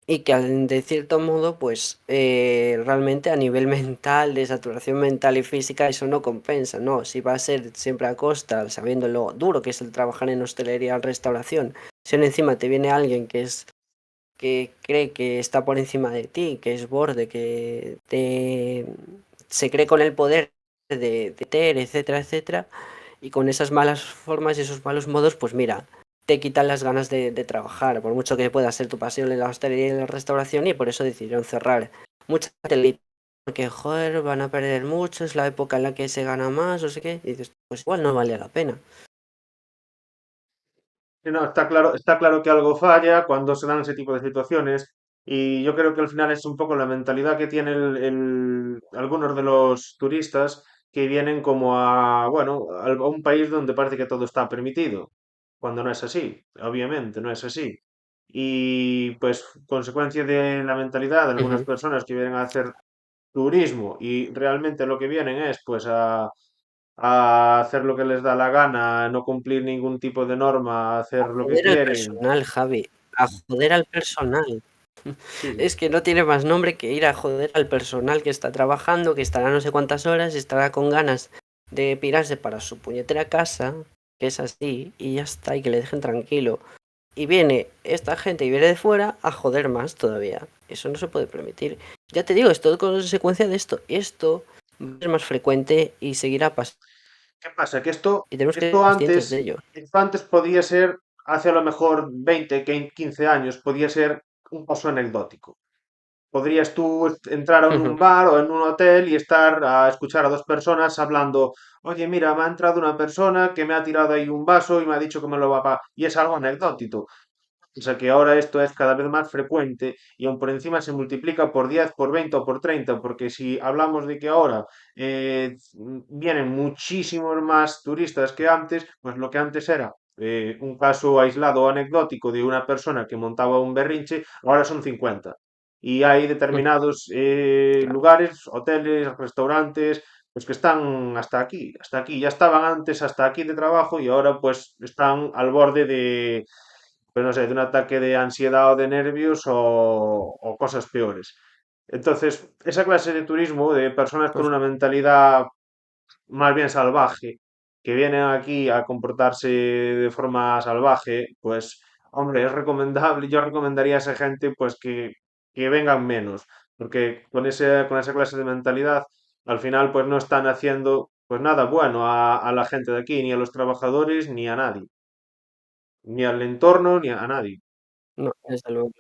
y que de cierto modo pues realmente a nivel mental, de saturación mental y física eso no compensa, ¿no? Si va a ser siempre a costa, sabiendo lo duro que es el trabajar en hostelería o restauración, si encima te viene alguien que cree que está por encima de ti, que es borde, se cree con el poder de meter, etcétera, etcétera, y con esas malas formas y esos malos modos, pues mira, te quitan las ganas de trabajar, por mucho que pueda ser tu pasión en la hostelería y en la restauración, y por eso decidieron cerrar. Mucha gente le dice, porque joder, van a perder mucho, es la época en la que se gana más, o sé qué, y dices, pues igual no vale la pena. Sí, no, está claro que algo falla cuando se dan ese tipo de situaciones y yo creo que al final es un poco la mentalidad que tienen algunos de los turistas que vienen como a, bueno, a un país donde parece que todo está permitido, cuando no es así, obviamente, no es así. Y pues consecuencia de la mentalidad de algunas Ujú. personas que vienen a hacer turismo y realmente lo que vienen es pues a hacer lo que les da la gana, a no cumplir ningún tipo de norma, a hacer lo que Joder al quieren. personal, Javi, a joder al personal. Sí, Es que no tiene más nombre que ir a joder al personal que está trabajando, que estará no sé cuántas horas, estará con ganas de pirarse para su puñetera casa, que es así, y ya está, y que le dejen tranquilo. Y viene esta gente y viene de fuera a joder más todavía. Eso no se puede permitir. Ya te digo, es todo consecuencia de esto. Y esto es más frecuente y seguirá pasando. ¿qué pasa? Que esto, Y tenemos que esto ser conscientes de antes, ello. esto antes podía ser, hace a lo mejor 20, 15 años, podía ser un paso anecdótico. Podrías tú entrar en un bar o en un hotel y estar a escuchar a dos personas hablando, oye, mira, me ha entrado una persona que me ha tirado ahí un vaso y me ha dicho que me lo va a pagar. Y es algo anecdótico. O sea que ahora esto es cada vez más frecuente y aún por encima se multiplica por 10, por 20 o por 30, porque si hablamos de que ahora vienen muchísimos más turistas que antes, pues lo que antes era un caso aislado o anecdótico de una persona que montaba un berrinche, ahora son 50. Y hay determinados Claro. lugares, hoteles, restaurantes, pues que están hasta aquí, ya estaban antes hasta aquí de trabajo y ahora pues están al borde de pues no sé, de un ataque de ansiedad o de nervios o cosas peores. Entonces, esa clase de turismo de personas con una mentalidad más bien salvaje, que vienen aquí a comportarse de forma salvaje, pues, hombre, es recomendable, yo recomendaría a esa gente pues que vengan menos, porque con esa clase de mentalidad, al final pues no están haciendo pues nada bueno a la gente de aquí, ni a los trabajadores, ni a nadie, ni al entorno, ni a nadie. No, desde luego.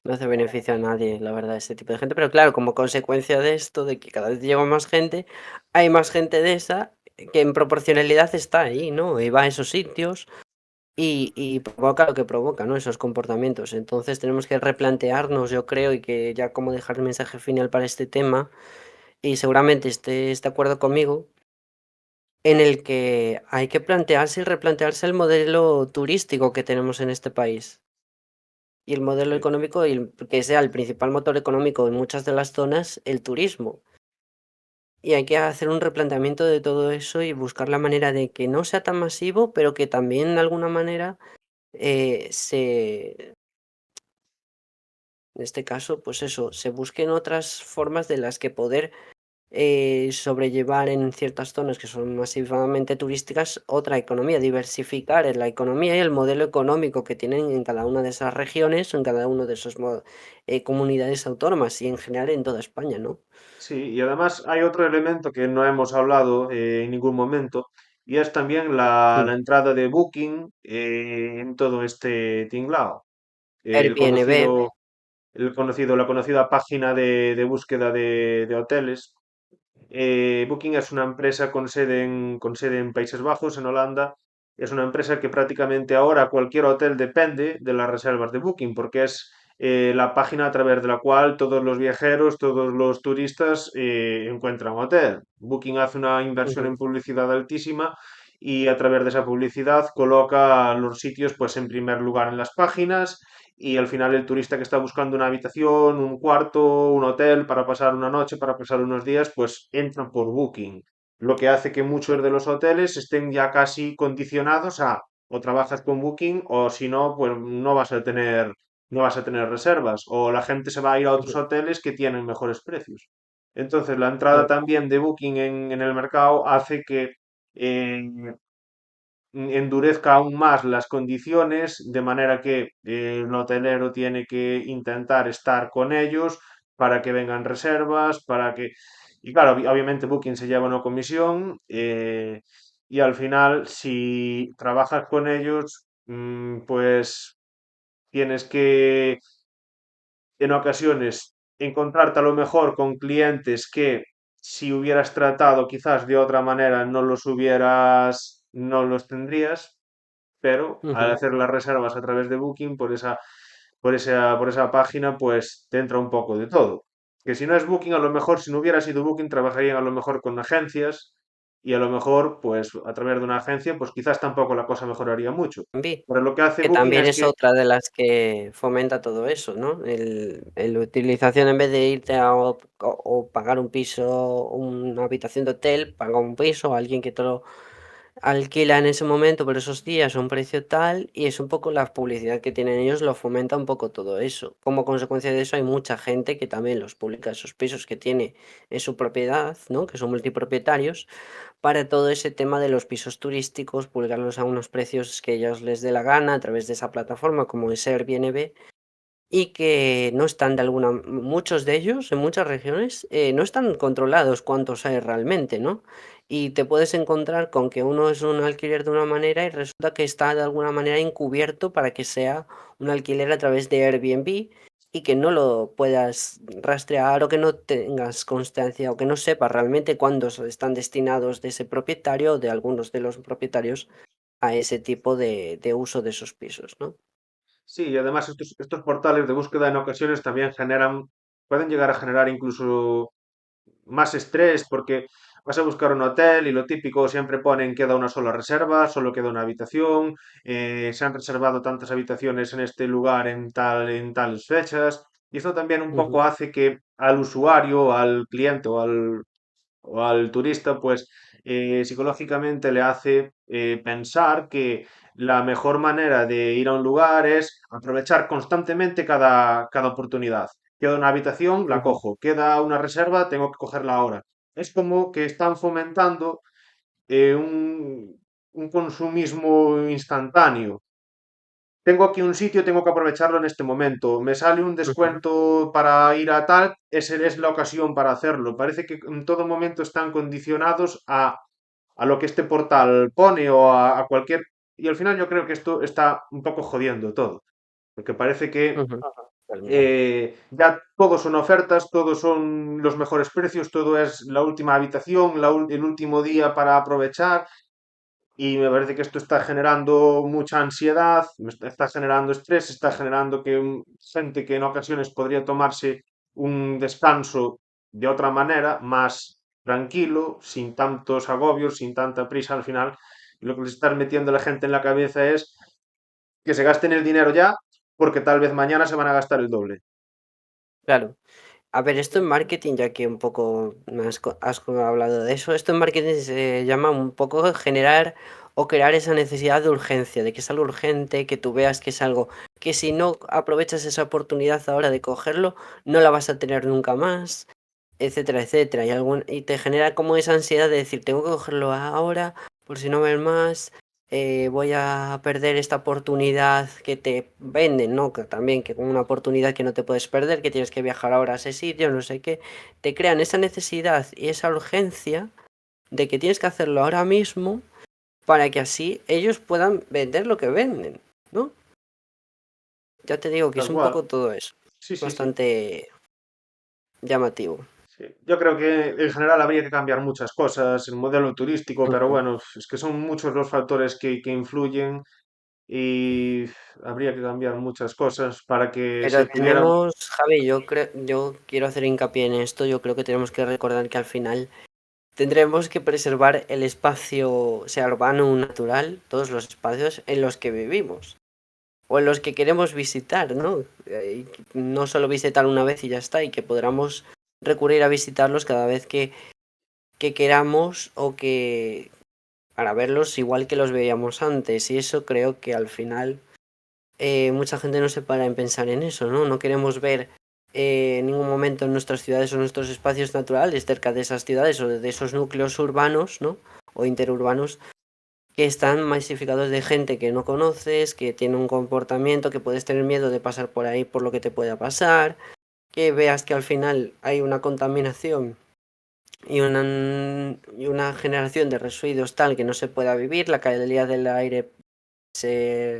No hace beneficio a nadie, la verdad, este tipo de gente. Pero claro, como consecuencia de esto, de que cada vez llega más gente, hay más gente de esa que en proporcionalidad está ahí, ¿no? Y va a esos sitios y provoca lo que provoca, ¿no? Esos comportamientos. Entonces tenemos que replantearnos, yo creo, y que ya como dejar el mensaje final para este tema, y seguramente estés de acuerdo conmigo, en el que hay que plantearse y replantearse el modelo turístico que tenemos en este país. y el modelo Sí, económico, y que sea el principal motor económico en muchas de las zonas, el turismo. Y hay que hacer un replanteamiento de todo eso y buscar la manera de que no sea tan masivo, pero que también de alguna manera en este caso, pues eso, se busquen otras formas de las que poder sobrellevar en ciertas zonas que son masivamente turísticas otra economía, diversificar en la economía y el modelo económico que tienen en cada una de esas regiones o en cada uno de esos comunidades autónomas y en general en toda España, ¿no? sí, y además hay otro elemento que no hemos hablado en ningún momento, y es también la Mm. entrada de Booking en todo este tinglao. El Airbnb. conocido, la conocida página de búsqueda de hoteles. Booking es una empresa con sede en Países Bajos, en Holanda. Es una empresa que prácticamente ahora cualquier hotel depende de las reservas de Booking, porque es la página a través de la cual todos los viajeros, todos los turistas encuentran hotel. Booking hace una inversión Ujú, en publicidad altísima y a través de esa publicidad coloca los sitios pues en primer lugar en las páginas, y al final el turista que está buscando una habitación, un cuarto, un hotel para pasar una noche, para pasar unos días, pues entra por Booking. Lo que hace que muchos de los hoteles estén ya casi condicionados a o trabajas con Booking o si no, pues no vas a tener reservas o la gente se va a ir a otros ujú, hoteles que tienen mejores precios. Entonces, la entrada claro, también de Booking en el mercado hace que eh, endurezca aún más las condiciones, de manera que el hotelero tiene que intentar estar con ellos para que vengan reservas, para que... Y claro, obviamente Booking se lleva una comisión y al final si trabajas con ellos, pues tienes que en ocasiones encontrarte a lo mejor con clientes que si hubieras tratado quizás de otra manera no los tendrías, pero al ujú. hacer las reservas a través de Booking por esa página, pues te entra un poco de todo. Que si no es Booking, a lo mejor si no hubiera sido Booking, trabajarían a lo mejor con agencias y a lo mejor, pues a través de una agencia, pues quizás tampoco la cosa mejoraría mucho. Airbnb, Pero lo que hace que Booking también es es que, otra de las que fomenta todo eso, ¿no? El utilización en vez de irte a o pagar un piso, una habitación de hotel, paga un piso a alguien que te lo alquila en ese momento por esos días a un precio tal, y es un poco la publicidad que tienen ellos, lo fomenta un poco todo eso. Como consecuencia de eso hay mucha gente que también los publica esos pisos que tiene en su propiedad, ¿no? Que son multipropietarios, para todo ese tema de los pisos turísticos, publicarlos a unos precios que ellos les dé la gana a través de esa plataforma como es Airbnb, y que no están de alguna muchos de ellos, en muchas regiones, no están controlados cuántos hay realmente, ¿no? Y te puedes encontrar con que uno es un alquiler de una manera y resulta que está de alguna manera encubierto para que sea un alquiler a través de Airbnb y que no lo puedas rastrear o que no tengas constancia o que no sepas realmente cuándo están destinados de ese propietario o de algunos de los propietarios a ese tipo de uso de esos pisos, ¿no? sí, y además estos portales de búsqueda en ocasiones también pueden llegar a generar incluso más estrés porque vas a buscar un hotel y lo típico siempre ponen queda una sola reserva, solo queda una habitación, se han reservado tantas habitaciones en este lugar en tales fechas. Y esto también un poco Ujú, hace que al usuario, al cliente o al turista, pues psicológicamente le hace pensar que la mejor manera de ir a un lugar es aprovechar constantemente cada oportunidad. Queda una habitación, la ujú, cojo. Queda una reserva, tengo que cogerla ahora. Es como que están fomentando un consumismo instantáneo. Tengo aquí un sitio, tengo que aprovecharlo en este momento. Me sale un ujú, descuento para ir a tal, esa es la ocasión para hacerlo. Parece que en todo momento están condicionados a lo que este portal pone o a cualquier... Y al final yo creo que esto está un poco jodiendo todo, porque parece que ujú, totalmente. ya todos son ofertas, todos son los mejores precios, todo es la última habitación, el último día para aprovechar. Y me parece que esto está generando mucha ansiedad, está generando estrés, está generando que gente que en ocasiones podría tomarse un descanso de otra manera, más tranquilo, sin tantos agobios, sin tanta prisa al final, lo que les está metiendo la gente en la cabeza es que se gasten el dinero ya porque tal vez mañana se van a gastar el doble. Claro. A ver, esto en marketing, ya que un poco has hablado de eso, esto en marketing se llama un poco generar o crear esa necesidad de urgencia, de que es algo urgente, que tú veas que es algo que si no aprovechas esa oportunidad ahora de cogerlo, no la vas a tener nunca más, etcétera, etcétera. Y te genera como esa ansiedad de decir, tengo que cogerlo ahora, por si no ven más, voy a perder esta oportunidad que te venden, ¿no? Que también, que como una oportunidad que no te puedes perder, que tienes que viajar ahora a ese sitio, no sé qué. Te crean esa necesidad y esa urgencia de que tienes que hacerlo ahora mismo para que así ellos puedan vender lo que venden, ¿no? Ya te digo que es Tal un cual. poco todo eso. Sí, sí, sí. Bastante llamativo. Sí. Yo creo que en general habría que cambiar muchas cosas, el modelo turístico, pero Ujú. bueno, es que son muchos los factores que influyen y habría que cambiar muchas cosas para que se Pero pudiera. tenemos, Javi, yo quiero hacer hincapié en esto, yo creo que tenemos que recordar que al final tendremos que preservar el espacio, sea urbano o natural, todos los espacios en los que vivimos o en los que queremos visitar, ¿no? Y no solo visitar una vez y ya está, y que podamos recurrir a visitarlos cada vez que queramos o que para verlos igual que los veíamos antes. Y eso creo que al final mucha gente no se para en pensar en eso, ¿no? No queremos ver en ningún momento en nuestras ciudades o nuestros espacios naturales cerca de esas ciudades o de esos núcleos urbanos, ¿no? O interurbanos que están masificados de gente que no conoces, que tiene un comportamiento que puedes tener miedo de pasar por ahí por lo que te pueda pasar, que veas que al final hay una contaminación y una generación de residuos tal que no se pueda vivir, la calidad del aire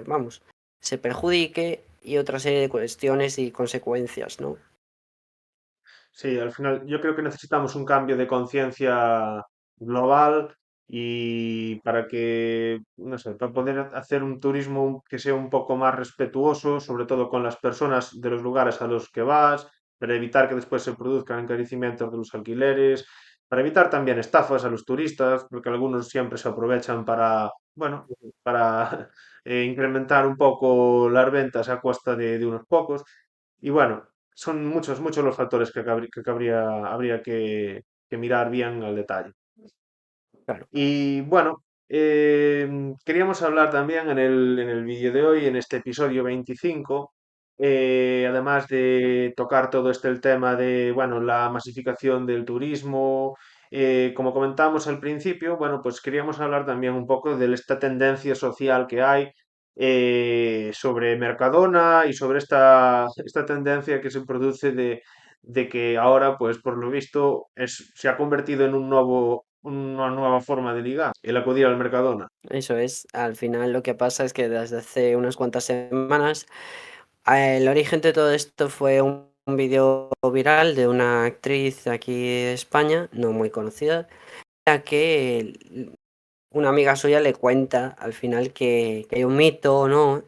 vamos, se perjudique y otra serie de cuestiones y consecuencias, ¿no? Sí, al final yo creo que necesitamos un cambio de conciencia global y para que, no sé, para poder hacer un turismo que sea un poco más respetuoso, sobre todo con las personas de los lugares a los que vas, para evitar que después se produzcan encarecimientos de los alquileres, para evitar también estafas a los turistas, porque algunos siempre se aprovechan para, bueno, para incrementar un poco las ventas a costa de unos pocos. Y bueno, son muchos, muchos los factores habría que mirar bien al detalle. Claro. Y bueno, queríamos hablar también en el vídeo de hoy, en este episodio 25, además de tocar todo el tema de, bueno, la masificación del turismo, como comentábamos al principio, bueno, pues queríamos hablar también un poco de esta tendencia social que hay sobre Mercadona y sobre esta tendencia que se produce de que ahora, pues por lo visto, se ha convertido en una nueva forma de ligar, el acudir al Mercadona. Eso es, al final lo que pasa es que desde hace unas cuantas semanas el origen de todo esto fue un vídeo viral de una actriz aquí de España, no muy conocida, a que una amiga suya le cuenta al final que hay un mito, ¿no?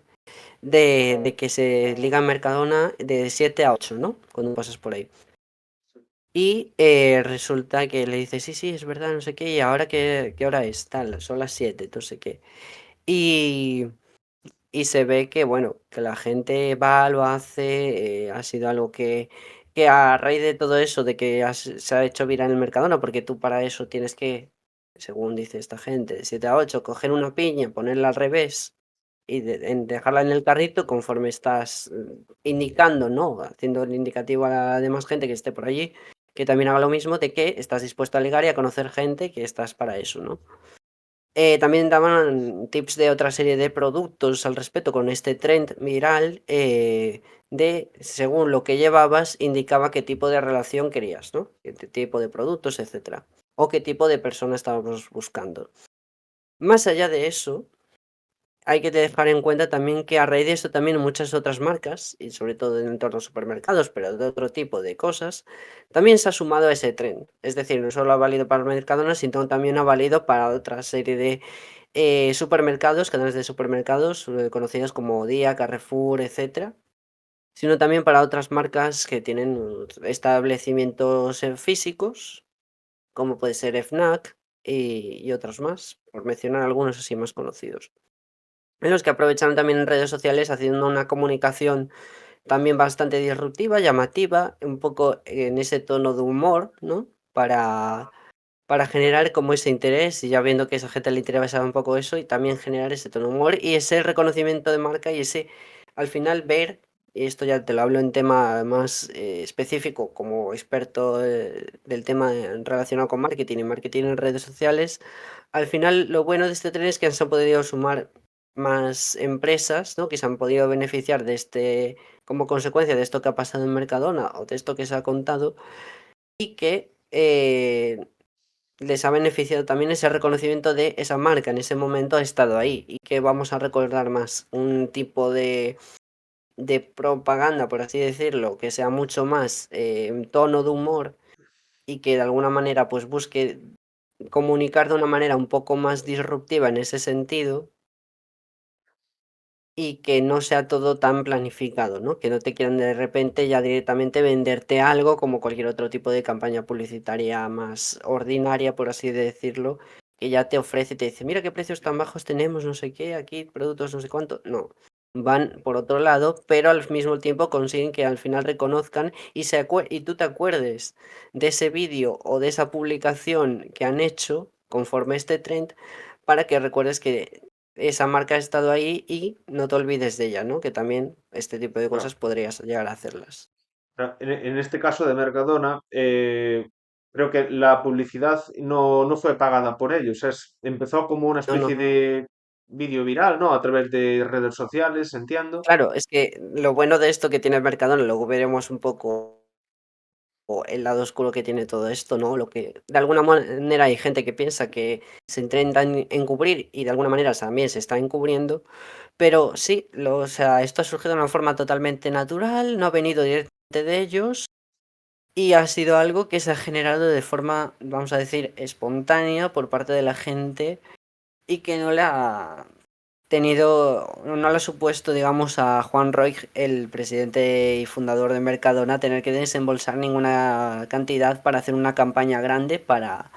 De que se liga en Mercadona de 7 a 8, ¿no? Cuando pasas por ahí. Y resulta que le dice, sí, sí, es verdad, no sé qué, y ahora qué hora es, tal, son las 7, no sé qué. Y, y se ve que, bueno, que la gente va, lo hace, ha sido algo que a raíz de todo eso, de que se ha hecho viral en el Mercadona, porque tú para eso tienes que, según dice esta gente, de 7 a 8 coger una piña, ponerla al revés y dejarla en el carrito conforme estás indicando, ¿no? Haciendo el indicativo a la demás gente que esté por allí, que también haga lo mismo de que estás dispuesto a ligar y a conocer gente que estás para eso, ¿no? También daban tips de otra serie de productos al respecto con este trend viral de, según lo que llevabas, indicaba qué tipo de relación querías, ¿no? Qué tipo de productos, etcétera. O qué tipo de persona estábamos buscando. Más allá de eso, hay que dejar en cuenta también que a raíz de esto también muchas otras marcas, y sobre todo en entornos supermercados, pero de otro tipo de cosas, también se ha sumado a ese tren. Es decir, no solo ha valido para Mercadona, sino también ha valido para otra serie de supermercados, cadenas de supermercados conocidas como Día, Carrefour, etcétera, sino también para otras marcas que tienen establecimientos físicos, como puede ser FNAC y otros más, por mencionar algunos así más conocidos. en los que aprovecharon también en redes sociales haciendo una comunicación también bastante disruptiva, llamativa, un poco en ese tono de humor, ¿no? Para generar como ese interés y ya viendo que a esa gente le interesaba un poco eso y también generar ese tono de humor y ese reconocimiento de marca y ese, al final ver, y esto ya te lo hablo en tema más específico como experto del tema relacionado con marketing y marketing en redes sociales, al final lo bueno de este tren es que se han podido sumar más empresas, ¿no? Que se han podido beneficiar de este, como consecuencia de esto que ha pasado en Mercadona o de esto que se ha contado y que les ha beneficiado también ese reconocimiento de esa marca en ese momento ha estado ahí y que vamos a recordar más un tipo de propaganda, por así decirlo, que sea mucho más en tono de humor y que de alguna manera pues busque comunicar de una manera un poco más disruptiva en ese sentido y que no sea todo tan planificado, ¿no? Que no te quieran de repente ya directamente venderte algo como cualquier otro tipo de campaña publicitaria más ordinaria, por así decirlo, que ya te ofrece y te dice, mira qué precios tan bajos tenemos, no sé qué, aquí productos no sé cuánto. No, van por otro lado, pero al mismo tiempo consiguen que al final reconozcan y tú te acuerdes de ese vídeo o de esa publicación que han hecho conforme este trend para que recuerdes que esa marca ha estado ahí y no te olvides de ella, ¿no? Que también este tipo de Claro. cosas podrías llegar a hacerlas. En este caso de Mercadona, creo que la publicidad no fue pagada por ellos. Empezó como una No, especie no. de vídeo viral, ¿no? A través de redes sociales, entiendo. Claro, es que lo bueno de esto que tiene el Mercadona, luego veremos un poco el lado oscuro que tiene todo esto, ¿no? Lo que de alguna manera hay gente que piensa que se intentan encubrir y de alguna manera también se está encubriendo, pero sí, o sea, esto ha surgido de una forma totalmente natural, no ha venido directamente de ellos. Y ha sido algo que se ha generado de forma, vamos a decir, espontánea por parte de la gente y que no le ha tenido, no le ha supuesto, digamos, a Juan Roig, el presidente y fundador de Mercadona, tener que desembolsar ninguna cantidad para hacer una campaña grande para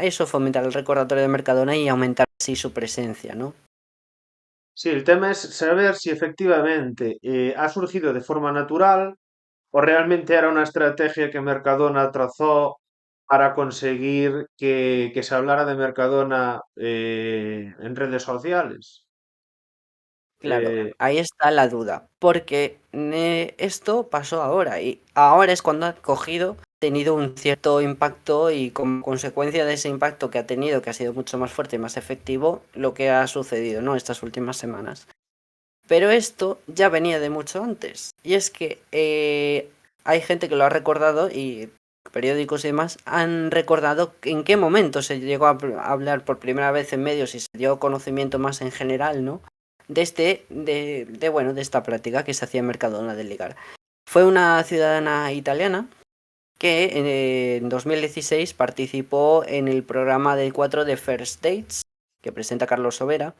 eso, fomentar el recordatorio de Mercadona y aumentar así su presencia, ¿no? Sí, el tema es saber si efectivamente ha surgido de forma natural o realmente era una estrategia que Mercadona trazó para conseguir que se hablara de Mercadona en redes sociales. Claro, Eh, ahí está la duda, porque esto pasó ahora y ahora es cuando ha cogido, tenido un cierto impacto y como consecuencia de ese impacto que ha tenido, que ha sido mucho más fuerte y más efectivo, lo que ha sucedido, ¿no? Estas últimas semanas. Pero esto ya venía de mucho antes y es que hay gente que lo ha recordado y periódicos y demás han recordado en qué momento se llegó a hablar por primera vez en medios y se dio conocimiento más en general, ¿no? Bueno, de esta práctica que se hacía en Mercadona de ligar. Fue una ciudadana italiana que en 2016 participó en el programa de 4 de First Dates que presenta Carlos Sobera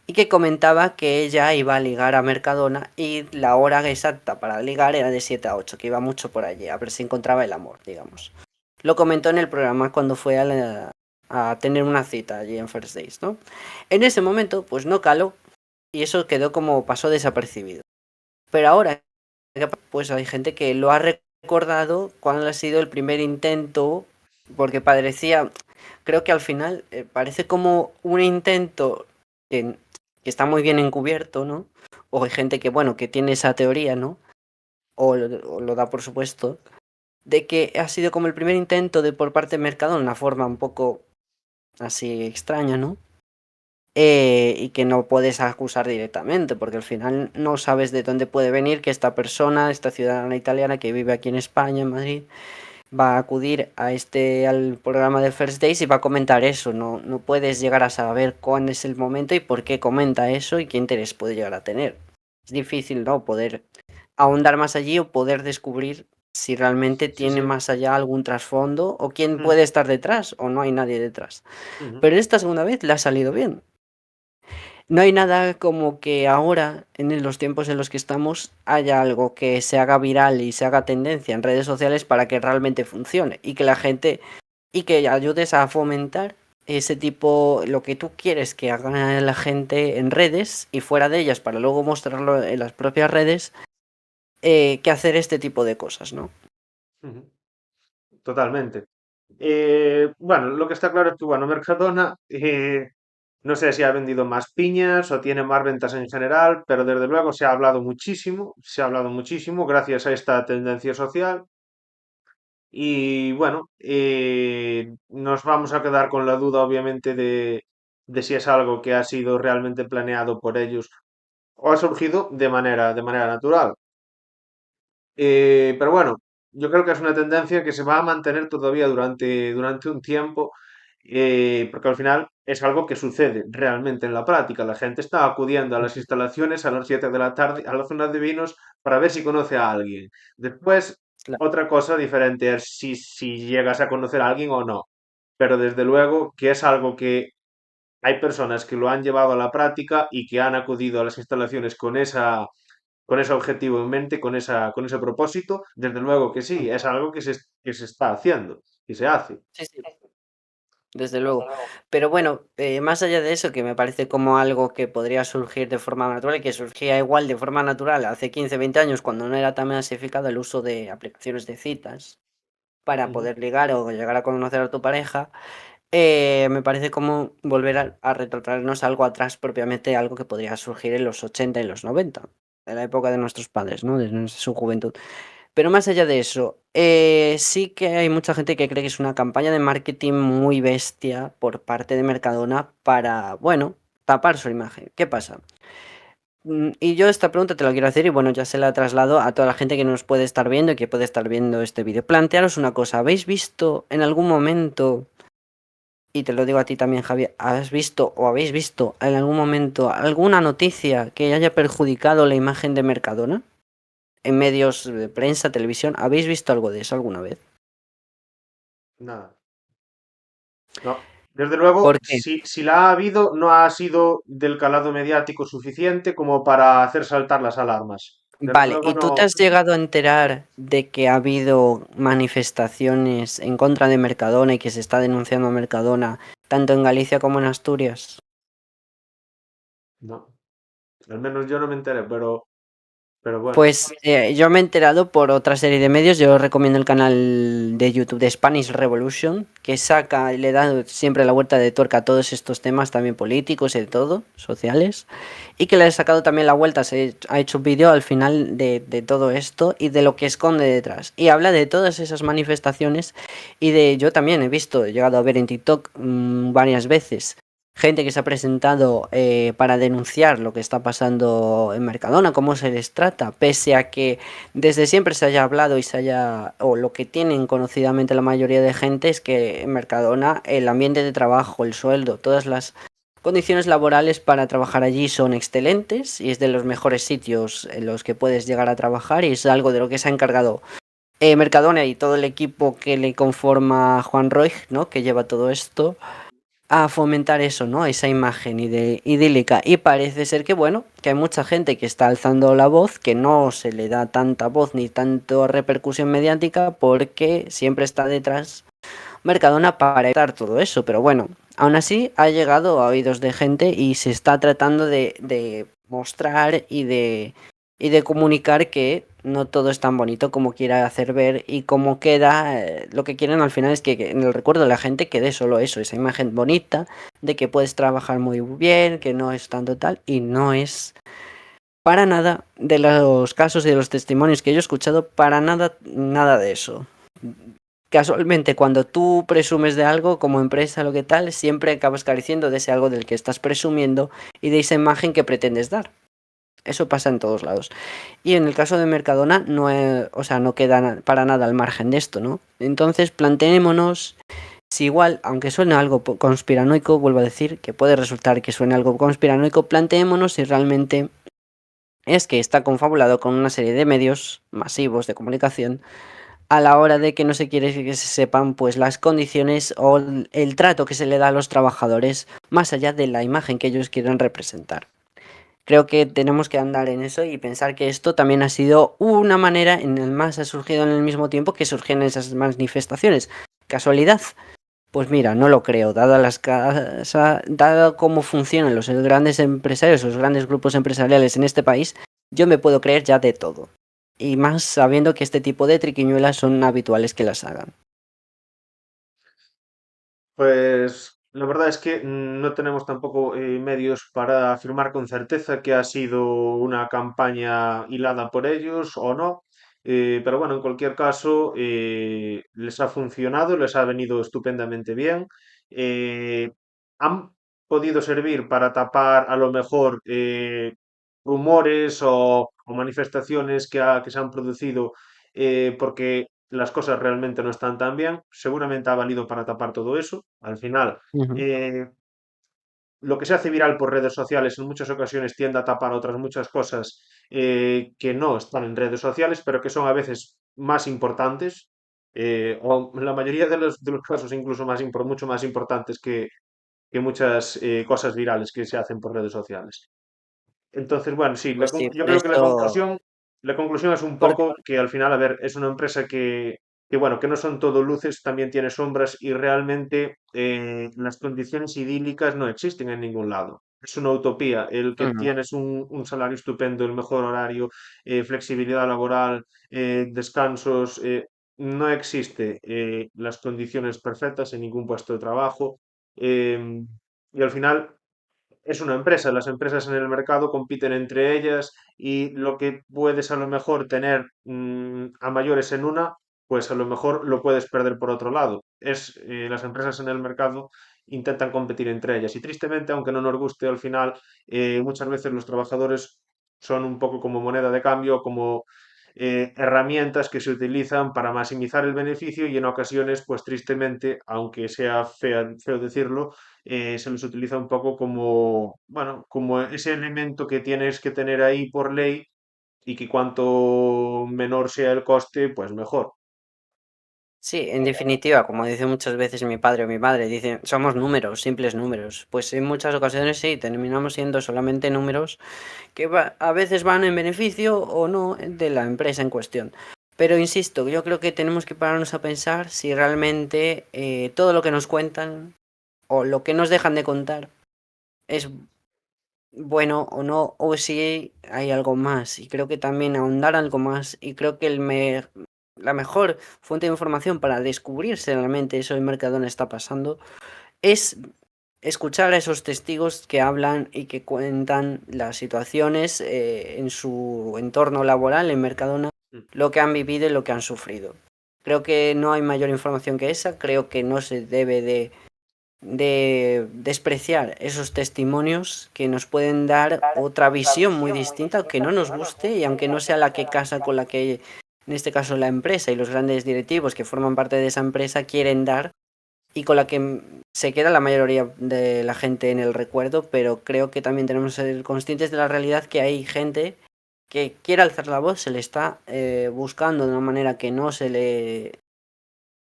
y que comentaba que ella iba a ligar a Mercadona y la hora exacta para ligar era de 7 a 8, que iba mucho por allí, a ver si encontraba el amor, digamos. Lo comentó en el programa cuando fue a tener una cita allí en First Days, ¿no? En ese momento, pues no caló y eso quedó como pasó desapercibido. Pero ahora, pues hay gente que lo ha recordado cuando ha sido el primer intento, porque parecía, creo que al final parece como un intento que, que está muy bien encubierto, ¿no? O hay gente que, bueno, que tiene esa teoría, ¿no? O lo da por supuesto, de que ha sido como el primer intento de por parte de Mercado, una forma un poco así extraña, ¿no? Y que no puedes acusar directamente, porque al final no sabes de dónde puede venir que esta persona, esta ciudadana italiana que vive aquí en España, en Madrid, va a acudir a al programa de First Days y va a comentar eso. No, no puedes llegar a saber cuándo es el momento y por qué comenta eso y qué interés puede llegar a tener. Es difícil, ¿no? Poder ahondar más allí o poder descubrir si realmente sí, tiene sí. más allá algún trasfondo o quién Mm, puede estar detrás o no hay nadie detrás. ujú. Pero esta segunda vez le ha salido bien. No hay nada como que ahora, en los tiempos en los que estamos, haya algo que se haga viral y se haga tendencia en redes sociales para que realmente funcione y que la gente y que ayudes a fomentar ese tipo, lo que tú quieres que haga la gente en redes y fuera de ellas para luego mostrarlo en las propias redes, que hacer este tipo de cosas, ¿no? Ujú. Totalmente. Bueno, lo que está claro es que, bueno, Mercadona, no sé si ha vendido más piñas o tiene más ventas en general, pero desde luego se ha hablado muchísimo gracias a esta tendencia social. Y bueno, nos vamos a quedar con la duda, obviamente, de si es algo que ha sido realmente planeado por ellos o ha surgido de manera natural. Pero bueno, yo creo que es una tendencia que se va a mantener todavía durante un tiempo, porque al final es algo que sucede realmente en la práctica. La gente está acudiendo a las instalaciones a las 7 de la tarde, a la zona de vinos, para ver si conoce a alguien. Después, Claro. otra cosa diferente es si llegas a conocer a alguien o no. Pero desde luego que es algo que hay personas que lo han llevado a la práctica y que han acudido a las instalaciones con ese objetivo en mente, con ese propósito, desde luego que sí, es algo que se está haciendo y se hace. Sí, sí, desde luego. Pero bueno, más allá de eso, que me parece como algo que podría surgir de forma natural y que surgía igual de forma natural hace 15, 20 años cuando no era tan masificado el uso de aplicaciones de citas para Ujú, poder ligar o llegar a conocer a tu pareja, me parece como volver a retrotraernos algo atrás, propiamente algo que podría surgir en los 80 y los 90, en la época de nuestros padres, ¿no? De su juventud. Pero más allá de eso, sí que hay mucha gente que cree que es una campaña de marketing muy bestia por parte de Mercadona para, bueno, tapar su imagen. ¿Qué pasa? Y yo esta pregunta te la quiero hacer y bueno, ya se la traslado a toda la gente que nos puede estar viendo y que puede estar viendo este vídeo. Plantearos una cosa, ¿habéis visto en algún momento, y te lo digo a ti también, Javier, ¿has visto o habéis visto en algún momento alguna noticia que haya perjudicado la imagen de Mercadona? En medios de prensa, televisión, ¿habéis visto algo de eso alguna vez? nada, no. Desde luego, ¿Por qué? si la ha habido, no ha sido del calado mediático suficiente como para hacer saltar las alarmas. Desde Vale, luego ¿y tú te no, has llegado a enterar de que ha habido manifestaciones en contra de Mercadona y que se está denunciando a Mercadona tanto en Galicia como en Asturias? no. Al menos yo no me enteré, pero bueno. Pues yo me he enterado por otra serie de medios. Yo recomiendo el canal de YouTube de Spanish Revolution, que saca y le da siempre la vuelta de tuerca a todos estos temas, también políticos y de todo, sociales. Y que le ha sacado también la vuelta, se ha hecho un vídeo al final de todo esto y de lo que esconde detrás. Y habla de todas esas manifestaciones y de, yo también he visto, he llegado a ver en TikTok varias veces gente que se ha presentado para denunciar lo que está pasando en Mercadona, cómo se les trata, pese a que desde siempre se haya hablado y se haya, o lo que tienen conocidamente la mayoría de gente es que en Mercadona el ambiente de trabajo, el sueldo, todas las condiciones laborales para trabajar allí son excelentes y es de los mejores sitios en los que puedes llegar a trabajar y es algo de lo que se ha encargado Mercadona y todo el equipo que le conforma Juan Roig, ¿no? Que lleva todo esto a fomentar eso, ¿no? Esa imagen idílica. Y parece ser que, bueno, que hay mucha gente que está alzando la voz, que no se le da tanta voz ni tanto repercusión mediática porque siempre está detrás Mercadona para evitar todo eso. Pero bueno, aún así ha llegado a oídos de gente y se está tratando de mostrar y de comunicar que no todo es tan bonito como quiera hacer ver y como queda, lo que quieren al final es que en el recuerdo de la gente quede solo eso, esa imagen bonita de que puedes trabajar muy bien, que no es tanto tal y no es para nada de los casos y de los testimonios que yo he escuchado, para nada, nada de eso. Casualmente, cuando tú presumes de algo como empresa, lo que tal, siempre acabas careciendo de ese algo del que estás presumiendo y de esa imagen que pretendes dar. Eso pasa en todos lados. Y en el caso de Mercadona, no, o sea, no queda para nada al margen de esto, ¿no? Entonces, planteémonos si igual, aunque suene algo conspiranoico, vuelvo a decir que puede resultar que suene algo conspiranoico, planteémonos si realmente es que está confabulado con una serie de medios masivos de comunicación a la hora de que no se quiere que se sepan pues las condiciones o el trato que se le da a los trabajadores más allá de la imagen que ellos quieren representar. Creo que tenemos que andar en eso y pensar que esto también ha sido una manera en el más ha surgido en el mismo tiempo que surgieron esas manifestaciones. ¿Casualidad? Pues mira, no lo creo, dado cómo funcionan los grandes empresarios, los grandes grupos empresariales en este país, yo me puedo creer ya de todo. Y más sabiendo que este tipo de triquiñuelas son habituales que las hagan. Pues la verdad es que no tenemos tampoco medios para afirmar con certeza que ha sido una campaña hilada por ellos o no. Pero bueno, en cualquier caso, les ha funcionado, les ha venido estupendamente bien. Han podido servir para tapar a lo mejor rumores o manifestaciones que se han producido porque las cosas realmente no están tan bien. Seguramente ha valido para tapar todo eso. Al final, Ujú. eh, lo que se hace viral por redes sociales en muchas ocasiones tiende a tapar otras muchas cosas que no están en redes sociales, pero que son a veces más importantes, o en la mayoría de los casos incluso mucho más importantes que muchas cosas virales que se hacen por redes sociales. Entonces, bueno, sí, Pues sí, yo por creo que eso, la conclusión es un porque, poco que al final, a ver, es una empresa bueno, que no son todo luces, también tiene sombras y realmente las condiciones idílicas no existen en ningún lado. Es una utopía el que ujú. tienes un salario estupendo, el mejor horario, flexibilidad laboral, descansos. No existe las condiciones perfectas en ningún puesto de trabajo. Y al final es una empresa, las empresas en el mercado compiten entre ellas y lo que puedes a lo mejor tener a mayores en una, pues a lo mejor lo puedes perder por otro lado. Las empresas en el mercado intentan competir entre ellas y tristemente, aunque no nos guste al final, muchas veces los trabajadores son un poco como moneda de cambio, como herramientas que se utilizan para maximizar el beneficio y en ocasiones, pues tristemente, aunque sea feo decirlo, se los utiliza un poco como, bueno, como ese elemento que tienes que tener ahí por ley y que cuanto menor sea el coste, pues mejor. sí, en definitiva, como dice muchas veces mi padre o mi madre, dicen, somos números, simples números. Pues en muchas ocasiones sí, terminamos siendo solamente números que a veces van en beneficio o no de la empresa en cuestión. Pero insisto, yo creo que tenemos que pararnos a pensar si realmente todo lo que nos cuentan o lo que nos dejan de contar es bueno o no, o si hay algo más. Y creo que también ahondar algo más. Y creo que la mejor fuente de información para descubrir si realmente eso en Mercadona está pasando es escuchar a esos testigos que hablan y que cuentan las situaciones en su entorno laboral en Mercadona, Mm. lo que han vivido y lo que han sufrido. Creo que no hay mayor información que esa, creo que no se debe de despreciar esos testimonios que nos pueden dar otra visión muy distinta, aunque no nos guste y aunque no sea la que casa con la que, en este caso, la empresa y los grandes directivos que forman parte de esa empresa quieren dar y con la que se queda la mayoría de la gente en el recuerdo, pero creo que también tenemos que ser conscientes de la realidad que hay gente que quiere alzar la voz, se le está buscando de una manera que no se le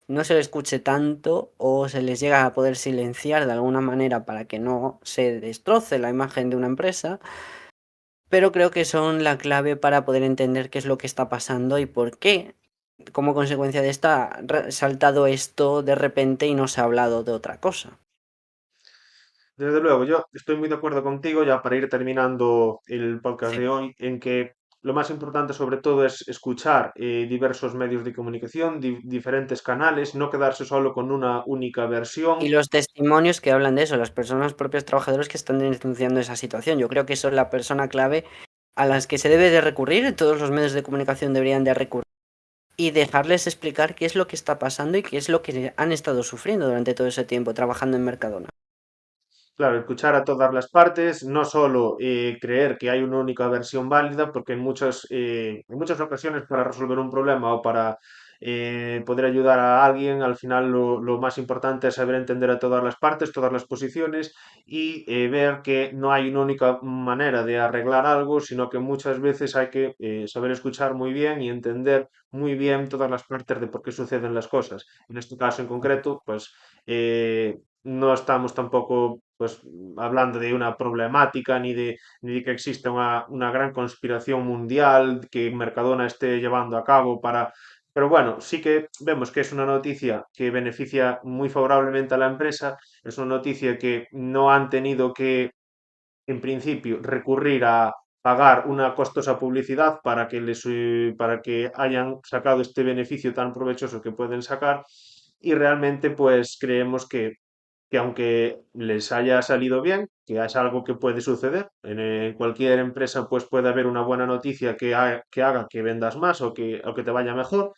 escuche tanto o se les llega a poder silenciar de alguna manera para que no se destroce la imagen de una empresa, pero creo que son la clave para poder entender qué es lo que está pasando y por qué, como consecuencia de esto, ha saltado esto de repente y no se ha hablado de otra cosa. Desde luego, yo estoy muy de acuerdo contigo ya para ir terminando el podcast Sí. de hoy, en que lo más importante sobre todo es escuchar diversos medios de comunicación, diferentes canales, no quedarse solo con una única Y versión. los testimonios que hablan de eso, las personas propias trabajadoras que están denunciando esa situación. Yo creo que eso es la persona clave a las que se debe de recurrir, todos los medios de comunicación deberían de recurrir y dejarles explicar qué es lo que está pasando y qué es lo que han estado sufriendo durante todo ese tiempo trabajando en Mercadona. Claro, escuchar a todas las partes, no solo creer que hay una única versión válida, porque en muchas ocasiones para resolver un problema o para poder ayudar a alguien, al final lo más importante es saber entender a todas las partes, todas las posiciones y ver que no hay una única manera de arreglar algo, sino que muchas veces hay que saber escuchar muy bien y entender muy bien todas las partes de por qué suceden las cosas. En este caso en concreto, pues no estamos tampoco pues hablando de una problemática ni de que exista una gran conspiración mundial que Mercadona esté llevando a cabo pero bueno, sí que vemos que es una noticia que beneficia muy favorablemente a la empresa, es una noticia que no han tenido que en principio, recurrir a pagar una costosa publicidad para que hayan sacado este beneficio tan provechoso que pueden sacar y realmente pues creemos que aunque les haya salido bien, que es algo que puede suceder, en cualquier empresa pues puede haber una buena noticia que haga que vendas más o que te vaya mejor,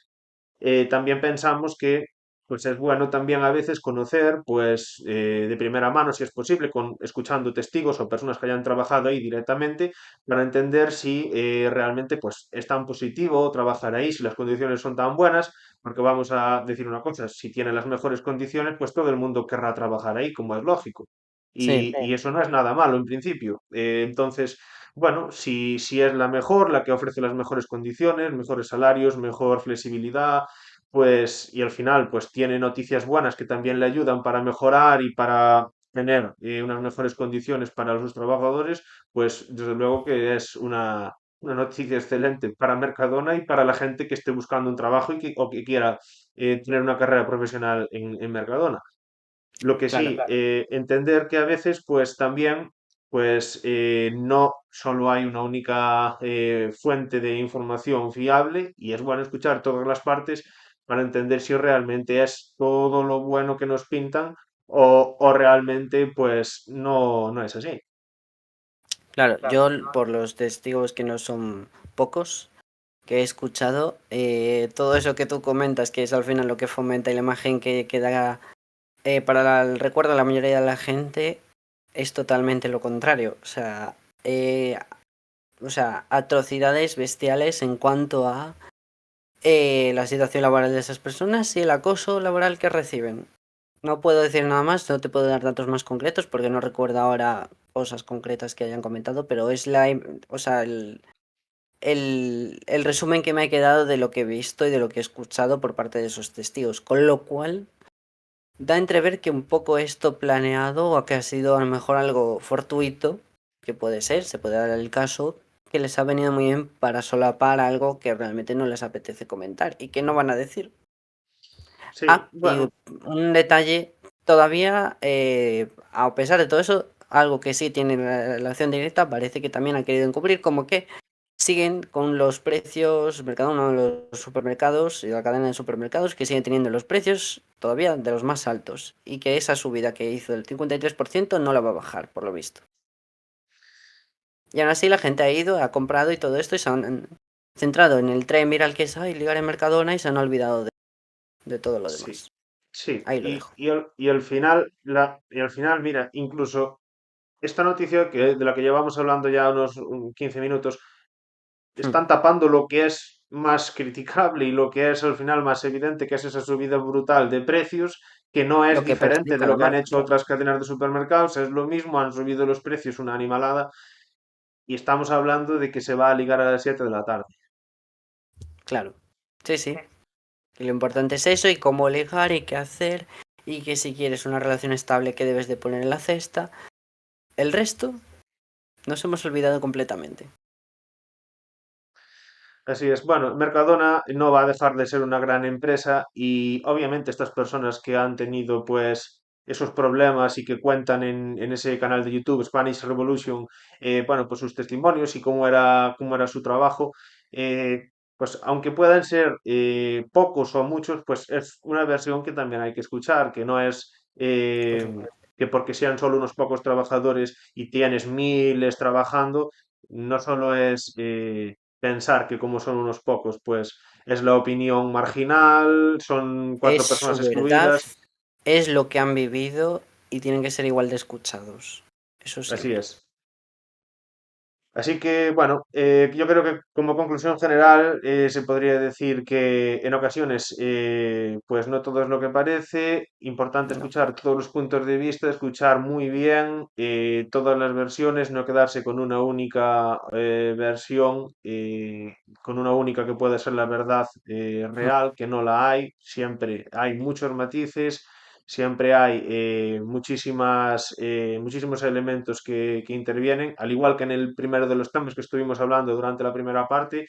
también pensamos que pues es bueno también a veces conocer pues de primera mano, si es posible, escuchando testigos o personas que hayan trabajado ahí directamente para entender si realmente pues es tan positivo trabajar ahí, si las condiciones son tan buenas, porque vamos a decir una cosa, si tiene las mejores condiciones, pues todo el mundo querrá trabajar ahí, como es lógico. Sí, Y eso no es nada malo en principio. Entonces, bueno, si es la mejor, la que ofrece las mejores condiciones, mejores salarios, mejor flexibilidad, pues, y al final, pues tiene noticias buenas que también le ayudan para mejorar y para tener unas mejores condiciones para los trabajadores, pues desde luego que es una noticia excelente para Mercadona y para la gente que esté buscando un trabajo o que quiera tener una carrera profesional en Mercadona. Lo que claro. sí, entender que a veces, pues también, pues no solo hay una única fuente de información fiable y es bueno escuchar todas las partes para entender si realmente es todo lo bueno que nos pintan o realmente, pues no es así. Claro, yo por los testigos que no son pocos que he escuchado, todo eso que tú comentas, que es al final lo que fomenta y la imagen que da para el recuerdo de la mayoría de la gente, es totalmente lo contrario. Eh, o sea, atrocidades bestiales en cuanto a la situación laboral de esas personas y el acoso laboral que reciben. No puedo decir nada más, no te puedo dar datos más concretos porque no recuerdo ahora cosas concretas que hayan comentado, pero es o sea, el resumen que me ha quedado de lo que he visto y de lo que he escuchado por parte de esos testigos. Con lo cual, da a entrever que un poco esto planeado o que ha sido a lo mejor algo fortuito, que puede ser, se puede dar el caso, que les ha venido muy bien para solapar algo que realmente no les apetece comentar y que no van a decir. Sí, Ah, y bueno, un detalle, todavía, a pesar de todo eso, algo que sí tiene relación directa, parece que también han querido encubrir, como que siguen con los precios, Mercadona, uno de los supermercados y la cadena de supermercados, que siguen teniendo los precios todavía de los más altos y que esa subida que hizo del 53% no la va a bajar, por lo visto. Y aún así la gente ha ido, ha comprado y todo esto y se han centrado en el tren Mira al Queso y ligar en Mercadona y se han olvidado de todo lo sí, demás. sí. Ahí lo dejo. Y al final, y al final, mira, incluso esta noticia de la que llevamos hablando ya unos 15 minutos, Hmm. están tapando lo que es más criticable y lo que es al final más evidente, que es esa subida brutal de precios, que no es Lo que diferente de perjudica a la lo que han marca, hecho claro. otras cadenas de supermercados, es lo mismo, han subido los precios una animalada y estamos hablando de que se va a ligar a las 7 de la tarde. Claro. Sí, sí. Y lo importante es eso y cómo ligar y qué hacer y que si quieres una relación estable que debes de poner en la cesta. El resto nos hemos olvidado completamente. Así es. Bueno, Mercadona no va a dejar de ser una gran empresa y obviamente estas personas que han tenido pues esos problemas y que cuentan en ese canal de YouTube Spanish Revolution, bueno, pues sus testimonios y cómo era su trabajo, pues aunque puedan ser pocos o muchos, pues es una versión que también hay que escuchar, que no es Por supuesto. que porque sean solo unos pocos trabajadores y tienes miles trabajando, no solo es pensar que como son unos pocos, pues es la opinión marginal, son Es cuatro personas su verdad, excluidas, es lo que han vivido y tienen que ser igual de escuchados. Eso así siempre. es. Así que, bueno, yo creo que como conclusión general se podría decir que en ocasiones, pues no todo es lo que parece, importante No. escuchar todos los puntos de vista, escuchar muy bien todas las versiones, no quedarse con una única versión, con una única que pueda ser la verdad real, que no la hay, siempre hay muchos matices. Siempre hay muchísimos elementos que intervienen, al igual que en el primero de los temas que estuvimos hablando durante la primera parte.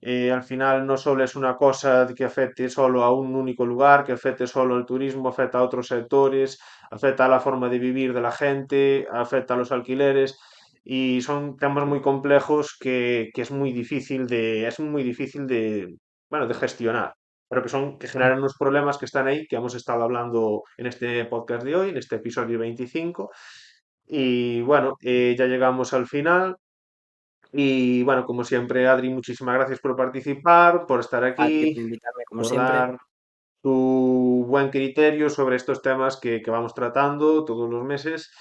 Al final no solo es una cosa que afecte solo a un único lugar, que afecte solo al turismo, afecta a otros sectores, afecta a la forma de vivir de la gente, afecta a los alquileres y son temas muy complejos que es muy difícil de, bueno, de gestionar, pero que generan unos problemas que están ahí, que hemos estado hablando en este podcast de hoy, en este episodio 25. Y bueno, ya llegamos al final. Y bueno, como siempre, Adri, muchísimas gracias por participar, por estar A ti aquí, por invitarme, como por siempre. dar tu buen criterio sobre estos temas que vamos tratando todos los meses.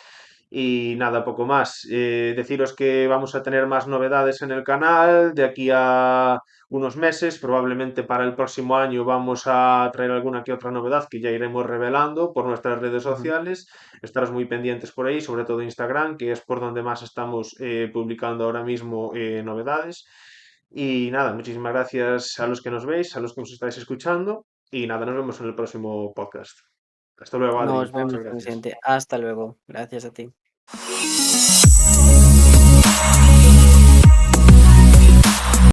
Y nada, poco más. Deciros que vamos a tener más novedades en el canal de aquí a unos meses. Probablemente para el próximo año vamos a traer alguna que otra novedad que ya iremos revelando por nuestras redes Ujú. sociales. Estaros muy pendientes por ahí, sobre todo Instagram, que es por donde más estamos publicando ahora mismo novedades. Y nada, muchísimas gracias a los que nos veis, a los que nos estáis escuchando. Y nada, nos vemos en el próximo podcast. Hasta luego, Adri. Nos Muchas vemos en el gracias. siguiente. Hasta luego. Gracias a ti.